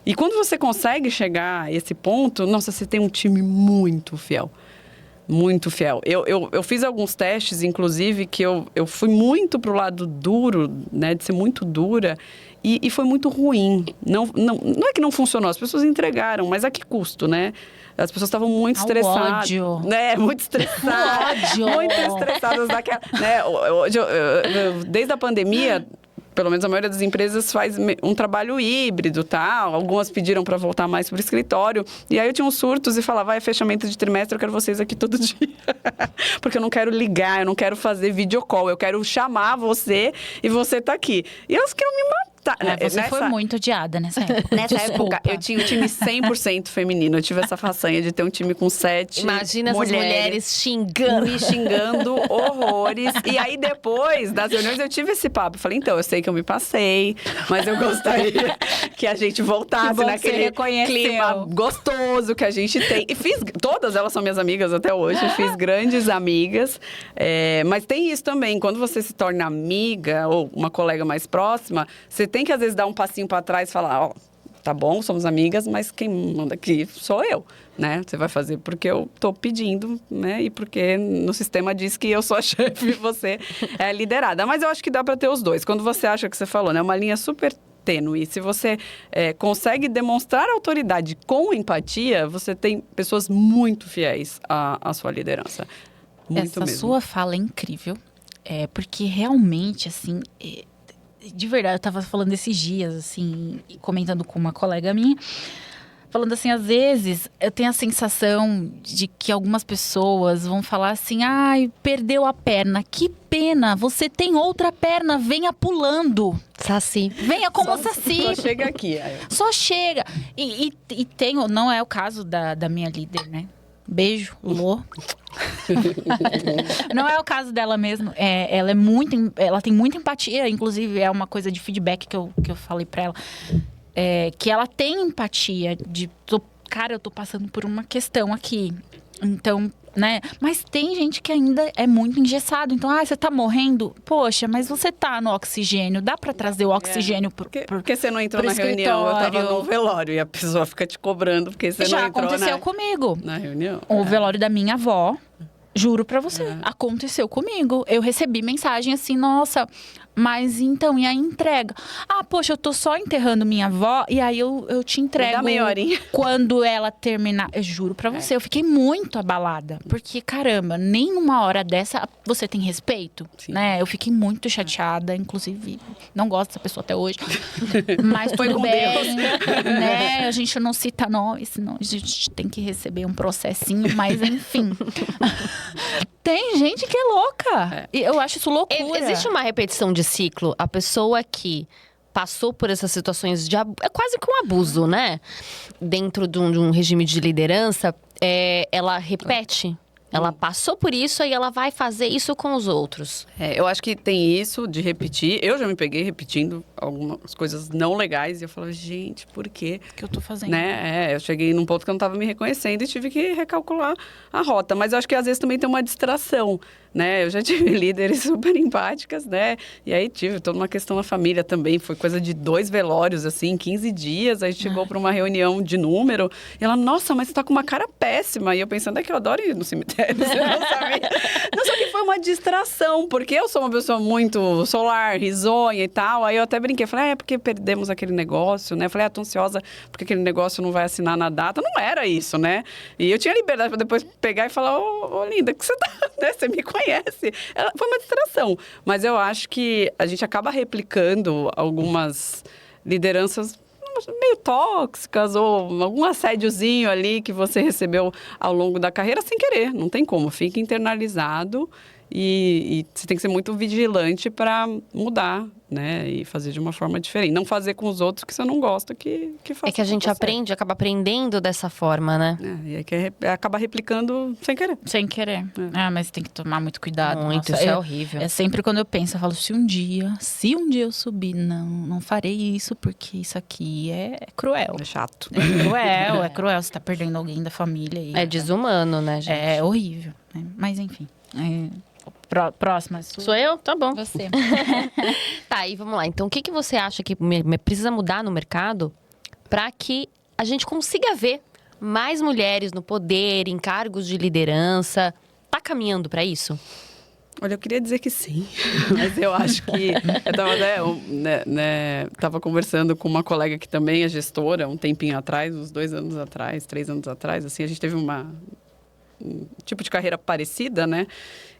E quando você consegue chegar a esse ponto, nossa, você tem um time muito fiel. Muito fiel. Eu fiz alguns testes, inclusive, que eu fui muito pro lado duro, né? De ser muito dura. E foi muito ruim. Não é que não funcionou, as pessoas entregaram, mas a que custo, né? As pessoas estavam muito estressadas. Ódio. Né? Muito estressadas. Ódio. Muito estressadas daquela... Né? Hoje, desde a pandemia... Pelo menos a maioria das empresas faz um trabalho híbrido, tal. Algumas pediram para voltar mais para o escritório. E aí eu tinha uns surtos e falava, é fechamento de trimestre, eu quero vocês aqui todo dia. Porque eu não quero ligar, eu não quero fazer videocall, eu quero chamar você e você tá aqui. E elas queriam me matar. Você foi muito odiada nessa época. Nessa Desculpa. época, eu tinha um time 100% feminino. Eu tive essa façanha de ter um time com 7 Imagina essas mulheres xingando. Me xingando horrores. E aí, depois das reuniões, eu tive esse papo. Eu falei, então, eu sei que eu me passei, mas eu gostaria que a gente voltasse naquele clima gostoso que a gente tem. E todas elas são minhas amigas até hoje. Fiz grandes amigas. Mas tem isso também. Quando você se torna amiga ou uma colega mais próxima, você tem que, às vezes, dar um passinho para trás e falar, tá bom, somos amigas, mas quem manda aqui sou eu, né? Você vai fazer porque eu tô pedindo, né? E porque no sistema diz que eu sou a chefe e você é a liderada. Mas eu acho que dá para ter os dois. Quando você acha que você falou, né? Uma linha super tênue. Se você consegue demonstrar autoridade com empatia, você tem pessoas muito fiéis à sua liderança. Muito Essa mesmo. sua fala é incrível. Porque realmente, assim, de verdade, eu tava falando esses dias, assim, e comentando com uma colega minha, falando assim, às vezes eu tenho a sensação de que algumas pessoas vão falar assim, ai, perdeu a perna, que pena, você tem outra perna, venha pulando. Saci. Venha como Saci. Só chega aqui. Só chega. E tenho, não é o caso da minha líder, né? Beijo, Lô. Não é o caso dela mesmo. Ela ela tem muita empatia, inclusive é uma coisa de feedback que eu falei pra ela. Que ela tem empatia cara, eu tô passando por uma questão aqui. Então, né? Mas tem gente que ainda é muito engessado. Então, você tá morrendo? Poxa, mas você tá no oxigênio. Dá pra trazer o oxigênio Porque você não entrou pro na reunião, eu tava escritório. no velório. E a pessoa fica te cobrando porque você Já não entrou aconteceu comigo. na reunião. O velório da minha avó, juro pra você, aconteceu comigo. Eu recebi mensagem assim, nossa, mas então, e a entrega? Poxa, eu tô só enterrando minha avó e aí eu te entrego. Me dá meia horinha. Quando ela terminar. Eu juro pra você, eu fiquei muito abalada. Porque, caramba, nem numa hora dessa você tem respeito, Sim. né? Eu fiquei muito chateada, inclusive, não gosto dessa pessoa até hoje. Mas Foi tudo com bem, Deus. né? A gente não cita nós, senão a gente tem que receber um processinho, mas enfim. Tem gente que é louca. E eu acho isso loucura. Existe uma repetição de ciclo. A pessoa que passou por essas situações de é quase que um abuso, né? Dentro de um regime de liderança, ela repete. Ela passou por isso e ela vai fazer isso com os outros. Eu acho que tem isso de repetir. Eu já me peguei repetindo algumas coisas não legais. E eu falo, gente, por quê? que eu tô fazendo. Né? Eu cheguei num ponto que eu não estava me reconhecendo e tive que recalcular a rota. Mas eu acho que às vezes também tem uma distração, né? Eu já tive líderes super empáticas, né? E aí tive toda uma questão na família também. Foi coisa de 2 velórios, assim, 15 dias. Aí chegou para uma reunião de número. E ela, nossa, mas você tá com uma cara péssima. E eu pensando, é que eu adoro ir no cemitério. Você não sabia? Não, só que foi uma distração. Porque eu sou uma pessoa muito solar, risonha e tal. Aí eu até brinquei. Falei, é porque perdemos aquele negócio, né? Falei, tô ansiosa porque aquele negócio não vai assinar na data. Não era isso, né? E eu tinha liberdade para depois pegar e falar, ô, linda, que você tá, né? Você me conhece. Foi uma distração. Mas eu acho que a gente acaba replicando algumas lideranças meio tóxicas ou algum assédiozinho ali que você recebeu ao longo da carreira sem querer. Não tem como. Fica internalizado e você tem que ser muito vigilante para mudar, né? E fazer de uma forma diferente. Não fazer com os outros que você não gosta que faça. É que a gente aprende, acaba aprendendo dessa forma, né? E aí que acaba replicando sem querer. Sem querer. Mas tem que tomar muito cuidado. Muito, Nossa, isso é horrível. É sempre quando eu penso, eu falo, se um dia eu subir, não farei isso, porque isso aqui é cruel. É chato. É cruel. Você tá perdendo alguém da família. É desumano, né, gente? É horrível. Né? Mas enfim. Próxima. Sou eu? Tá bom. Você. Tá, e vamos lá. Então, o que você acha que precisa mudar no mercado para que a gente consiga ver mais mulheres no poder, em cargos de liderança? Tá caminhando para isso? Olha, eu queria dizer que sim, mas eu acho que... Eu tava conversando com uma colega que também é gestora, um tempinho atrás, uns 2 anos atrás, 3 anos atrás, assim, a gente teve um tipo de carreira parecida, né?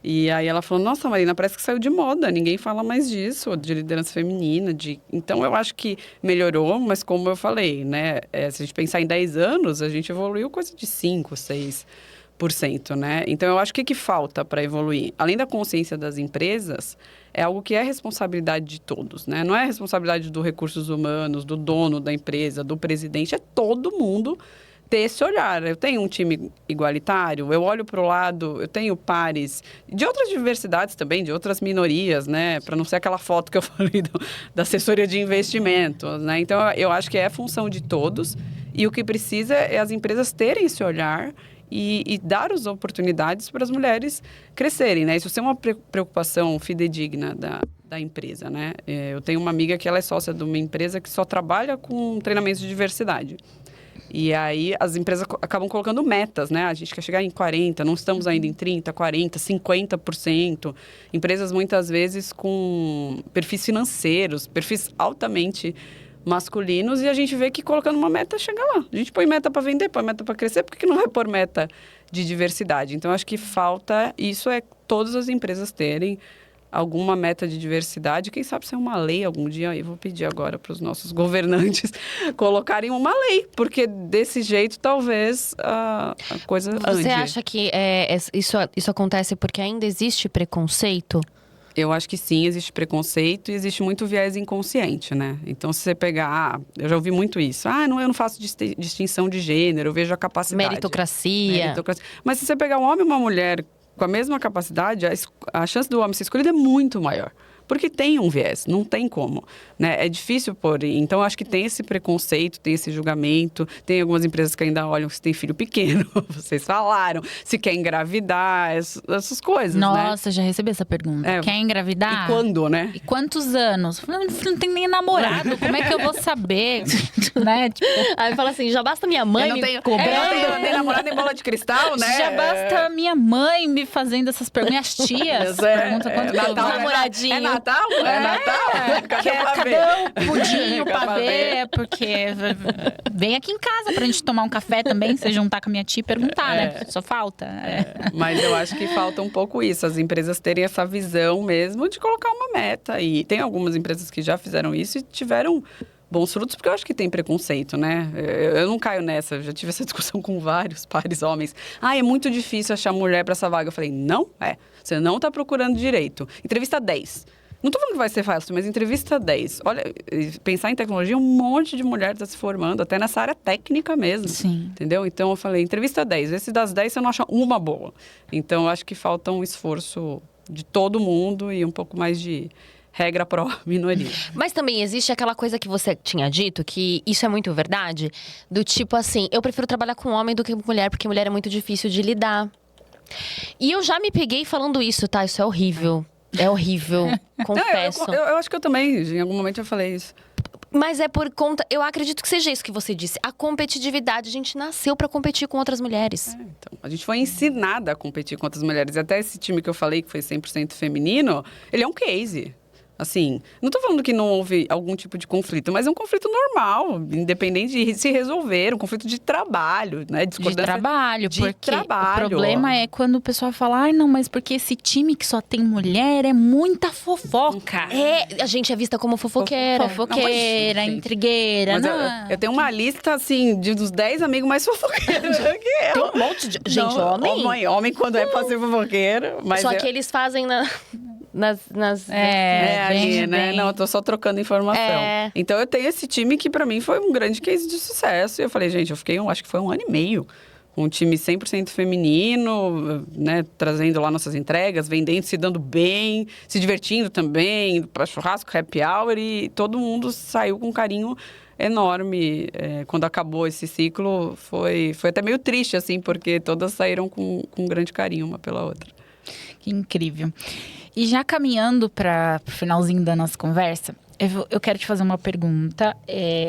E aí ela falou, nossa, Marina, parece que saiu de moda, ninguém fala mais disso, de liderança feminina, Então, eu acho que melhorou, mas como eu falei, né? Se a gente pensar em 10 anos, a gente evoluiu coisa de 5, 6%, né? Então, eu acho que o que falta para evoluir, além da consciência das empresas, é algo que é responsabilidade de todos, né? Não é responsabilidade do recursos humanos, do dono da empresa, do presidente, é todo mundo ter esse olhar. Eu tenho um time igualitário, eu olho para o lado, eu tenho pares de outras diversidades também, de outras minorias, né? Para não ser aquela foto que eu falei da assessoria de investimentos, né? Então, eu acho que é função de todos e o que precisa é as empresas terem esse olhar e dar as oportunidades para as mulheres crescerem, né? Isso é uma preocupação fidedigna da empresa, né? Eu tenho uma amiga que ela é sócia de uma empresa que só trabalha com treinamentos de diversidade. E aí as empresas acabam colocando metas, né? A gente quer chegar em 40%, não estamos ainda em 30%, 40%, 50%. Empresas muitas vezes com perfis financeiros, perfis altamente masculinos, e a gente vê que colocando uma meta chega lá. A gente põe meta para vender, põe meta para crescer, por que não vai pôr meta de diversidade? Então, acho que falta, isso é todas as empresas terem alguma meta de diversidade, quem sabe ser uma lei algum dia, eu vou pedir agora para os nossos governantes colocarem uma lei, porque desse jeito talvez a coisa ande. Você acha que isso acontece porque ainda existe preconceito? Eu acho que sim, existe preconceito e existe muito viés inconsciente, né? Então, se você pegar... eu já ouvi muito isso. Eu não faço distinção de gênero, eu vejo a capacidade. Meritocracia. Mas se você pegar um homem e uma mulher com a mesma capacidade, a chance do homem ser escolhido é muito maior. Porque tem um viés, não tem como, né? É difícil pôr. Então, acho que tem esse preconceito, tem esse julgamento. Tem algumas empresas que ainda olham se tem filho pequeno, vocês falaram, se quer engravidar, essas coisas, Nossa, já recebi essa pergunta. Quer engravidar? E quando, né? E quantos anos? Não tem nem namorado, como é que eu vou saber? Né? Tipo, aí fala assim, já basta minha mãe me cobrando. Eu não tenho namorado em bola de cristal, né? Já basta minha mãe me fazendo essas perguntas. Minhas tias perguntam quanto Natal, namoradinho. É Natal? É Natal? Cadê o pudim, o pavê? Porque vem aqui em casa pra gente tomar um café também, você juntar com a minha tia e perguntar, né? Só falta. Mas eu acho que falta um pouco isso, as empresas terem essa visão mesmo de colocar uma meta. E tem algumas empresas que já fizeram isso e tiveram bons frutos, porque eu acho que tem preconceito, né? Eu não caio nessa, eu já tive essa discussão com vários pares homens. É muito difícil achar mulher para essa vaga. Eu falei, não é. Você não está procurando direito. Entrevista 10. Não estou falando que vai ser fácil, mas entrevista 10. Olha, pensar em tecnologia, um monte de mulheres está se formando, até nessa área técnica mesmo. Sim. Entendeu? Então, eu falei, entrevista 10. Vê se das 10 você não acha uma boa. Então, eu acho que falta um esforço de todo mundo e um pouco mais de regra pró-minoria. Mas também existe aquela coisa que você tinha dito, que isso é muito verdade, do tipo assim, eu prefiro trabalhar com homem do que com mulher, porque mulher é muito difícil de lidar. E eu já me peguei falando isso, tá? Isso é horrível. É horrível, confesso. Eu acho que eu também, em algum momento eu falei isso. Mas é por conta, eu acredito que seja isso que você disse. A competitividade, a gente nasceu pra competir com outras mulheres. Então, a gente foi ensinada a competir com outras mulheres. Até esse time que eu falei, que foi 100% feminino, ele é um case. Assim, não tô falando que não houve algum tipo de conflito, mas é um conflito normal, independente de se resolver, um conflito de trabalho, né? De trabalho, porque trabalho. O problema é quando o pessoal fala, não, mas porque esse time que só tem mulher é muita fofoca. A gente é vista como fofoqueira. Fofoqueira, intrigueira. Mas eu tenho uma lista, assim, dos 10 amigos mais fofoqueiros que eu. Tem um monte de... Gente, Homem quando é pra ser fofoqueiro. Mas só que eles fazem nas ali, né? Não, eu tô só trocando informação. Então, eu tenho esse time que, pra mim, foi um grande case de sucesso. E eu falei, gente, acho que foi 1 ano e meio. Um time 100% feminino, né? Trazendo lá nossas entregas, vendendo, se dando bem, se divertindo também, para churrasco, happy hour. E todo mundo saiu com um carinho enorme. Quando acabou esse ciclo, foi até meio triste, assim, porque todas saíram com um grande carinho uma pela outra. Que incrível. E já caminhando para o finalzinho da nossa conversa, eu quero te fazer uma pergunta,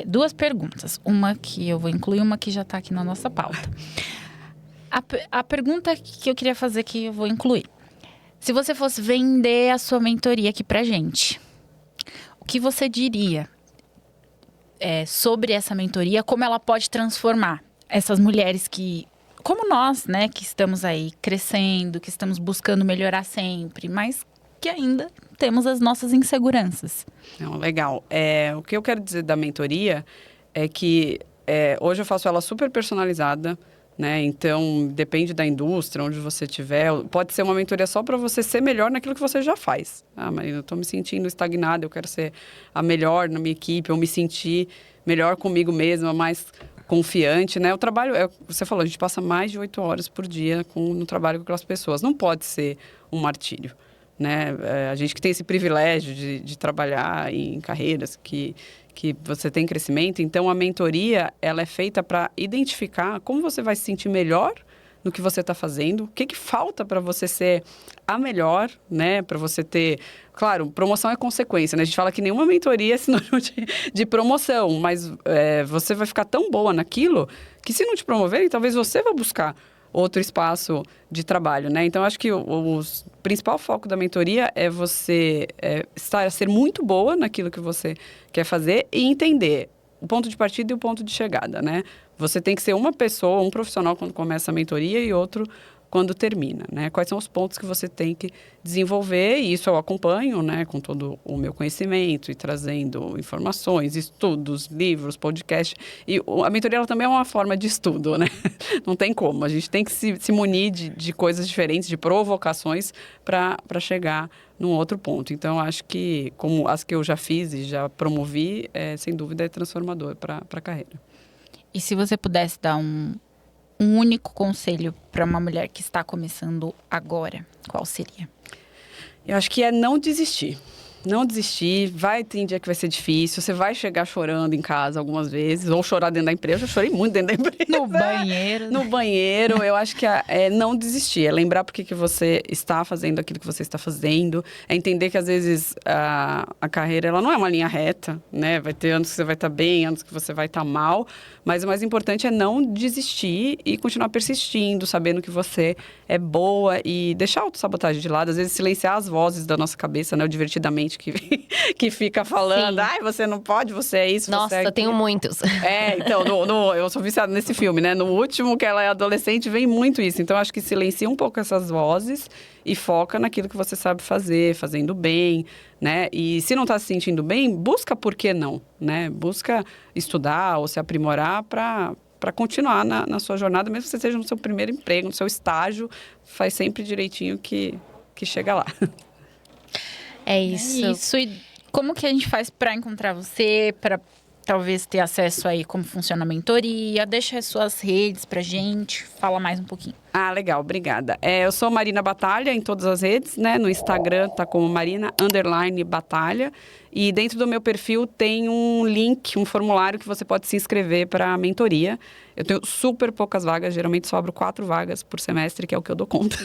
2 perguntas. Uma que eu vou incluir, uma que já está aqui na nossa pauta. A pergunta que eu queria fazer, que eu vou incluir. Se você fosse vender a sua mentoria aqui pra gente, o que você diria sobre essa mentoria, como ela pode transformar essas mulheres que... como nós, né, que estamos aí crescendo, que estamos buscando melhorar sempre, mas que ainda temos as nossas inseguranças. Legal. O que eu quero dizer da mentoria é que hoje eu faço ela super personalizada, né? Então, depende da indústria, onde você estiver. Pode ser uma mentoria só para você ser melhor naquilo que você já faz. Marina, eu estou me sentindo estagnada, eu quero ser a melhor na minha equipe, eu me sentir melhor comigo mesma, mais confiante, né? O trabalho, você falou, a gente passa mais de 8 horas por dia no trabalho com aquelas pessoas. Não pode ser um martírio, né? A gente que tem esse privilégio de trabalhar em carreiras que você tem crescimento. Então, a mentoria, ela é feita para identificar como você vai se sentir melhor no que você está fazendo, o que falta para você ser a melhor, né? Para você ter... Claro, promoção é consequência, né? A gente fala que nenhuma mentoria é sinônimo de promoção, mas você vai ficar tão boa naquilo que se não te promoverem, talvez você vá buscar outro espaço de trabalho, né? Então, acho que o principal foco da mentoria é você ser muito boa naquilo que você quer fazer e entender o ponto de partida e o ponto de chegada, né? Você tem que ser uma pessoa, um profissional quando começa a mentoria e outro quando termina, né? Quais são os pontos que você tem que desenvolver, e isso eu acompanho, né, com todo o meu conhecimento e trazendo informações, estudos, livros, podcasts. E a mentoria ela também é uma forma de estudo, né? Não tem como, a gente tem que se munir de coisas diferentes, de provocações para chegar num outro ponto. Então, acho que, como as que eu já fiz e já promovi, sem dúvida é transformador para a carreira. E se você pudesse dar um único conselho para uma mulher que está começando agora, qual seria? Eu acho que é não desistir. Não desistir, ter dia que vai ser difícil, você vai chegar chorando em casa algumas vezes, ou chorar dentro da empresa. Eu já chorei muito dentro da empresa. No banheiro. No banheiro, eu acho que é não desistir, é lembrar por que você está fazendo aquilo que você está fazendo, é entender que às vezes a carreira ela não é uma linha reta, né? Vai ter anos que você vai estar bem, anos que você vai estar mal, mas o mais importante é não desistir e continuar persistindo, sabendo que você é boa e deixar a autossabotagem de lado, às vezes silenciar as vozes da nossa cabeça, né? O divertidamente que fica falando, Sim. ai, você não pode, você é isso, Nossa, você é eu aquilo. tenho muitos. Então, eu sou viciada nesse filme, né? No último, que ela é adolescente, vem muito isso. Então, acho que silencia um pouco essas vozes e foca naquilo que você sabe fazer, fazendo bem, né? E se não está se sentindo bem, busca por que não, né? Busca estudar ou se aprimorar para continuar na sua jornada, mesmo que você esteja no seu primeiro emprego, no seu estágio, faz sempre direitinho que chega lá. É isso. Isso. E como que a gente faz para encontrar você, para talvez ter acesso aí como funciona a mentoria? Deixa as suas redes pra gente, fala mais um pouquinho. Ah, legal, obrigada. Eu sou Marina Batalha em todas as redes, né? No Instagram tá como Marina_Batalha. E dentro do meu perfil tem um link, um formulário que você pode se inscrever para a mentoria. Eu tenho super poucas vagas, geralmente sobro 4 vagas por semestre, que é o que eu dou conta.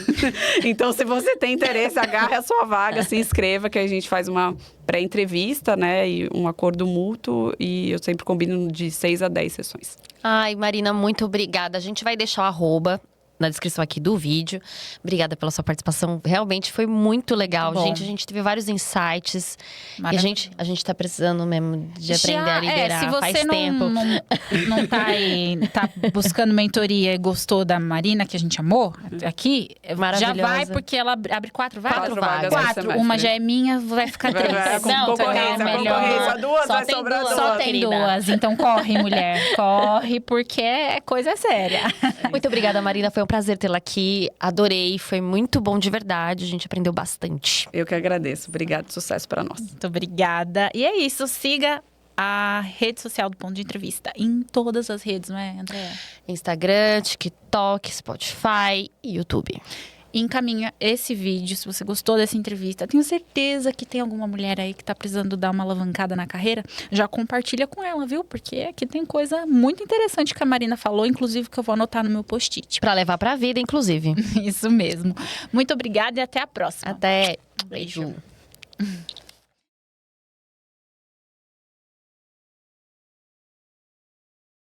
Então, se você tem interesse, agarre a sua vaga, se inscreva, que a gente faz uma pré-entrevista, né? E um acordo mútuo. E eu sempre combino de 6 a 10 sessões. Ai, Marina, muito obrigada. A gente vai deixar o arroba na descrição aqui do vídeo. Obrigada pela sua participação. Realmente foi muito legal. Bom. A gente teve vários insights. E a gente tá precisando mesmo de aprender a liderar. Se você faz tempo. não tá aí, tá buscando mentoria e gostou da Marina, que a gente amou aqui, já Maravilhosa. vai, porque ela abre 4 vagas? 4 vagas. 4. Uma já é minha, vai ficar 3. Não, concorrência. 2 Só vai tem sobrar duas. 2. Só tem querida. 2. Então corre, mulher. Corre, porque coisa séria. Muito obrigada, Marina. Foi um prazer tê-la aqui. Adorei. Foi muito bom de verdade. A gente aprendeu bastante. Eu que agradeço. Obrigada, sucesso para nós. Muito obrigada. E é isso, siga a rede social do Ponto de Entrevista. Em todas as redes, não é, Andréa? Instagram, TikTok, Spotify e YouTube. Encaminha esse vídeo, se você gostou dessa entrevista. Tenho certeza que tem alguma mulher aí que tá precisando dar uma alavancada na carreira. Já compartilha com ela, viu? Porque aqui tem coisa muito interessante que a Marina falou, inclusive que eu vou anotar no meu post-it. Pra levar pra vida, inclusive. Isso mesmo. Muito obrigada e até a próxima. Até. Beijo.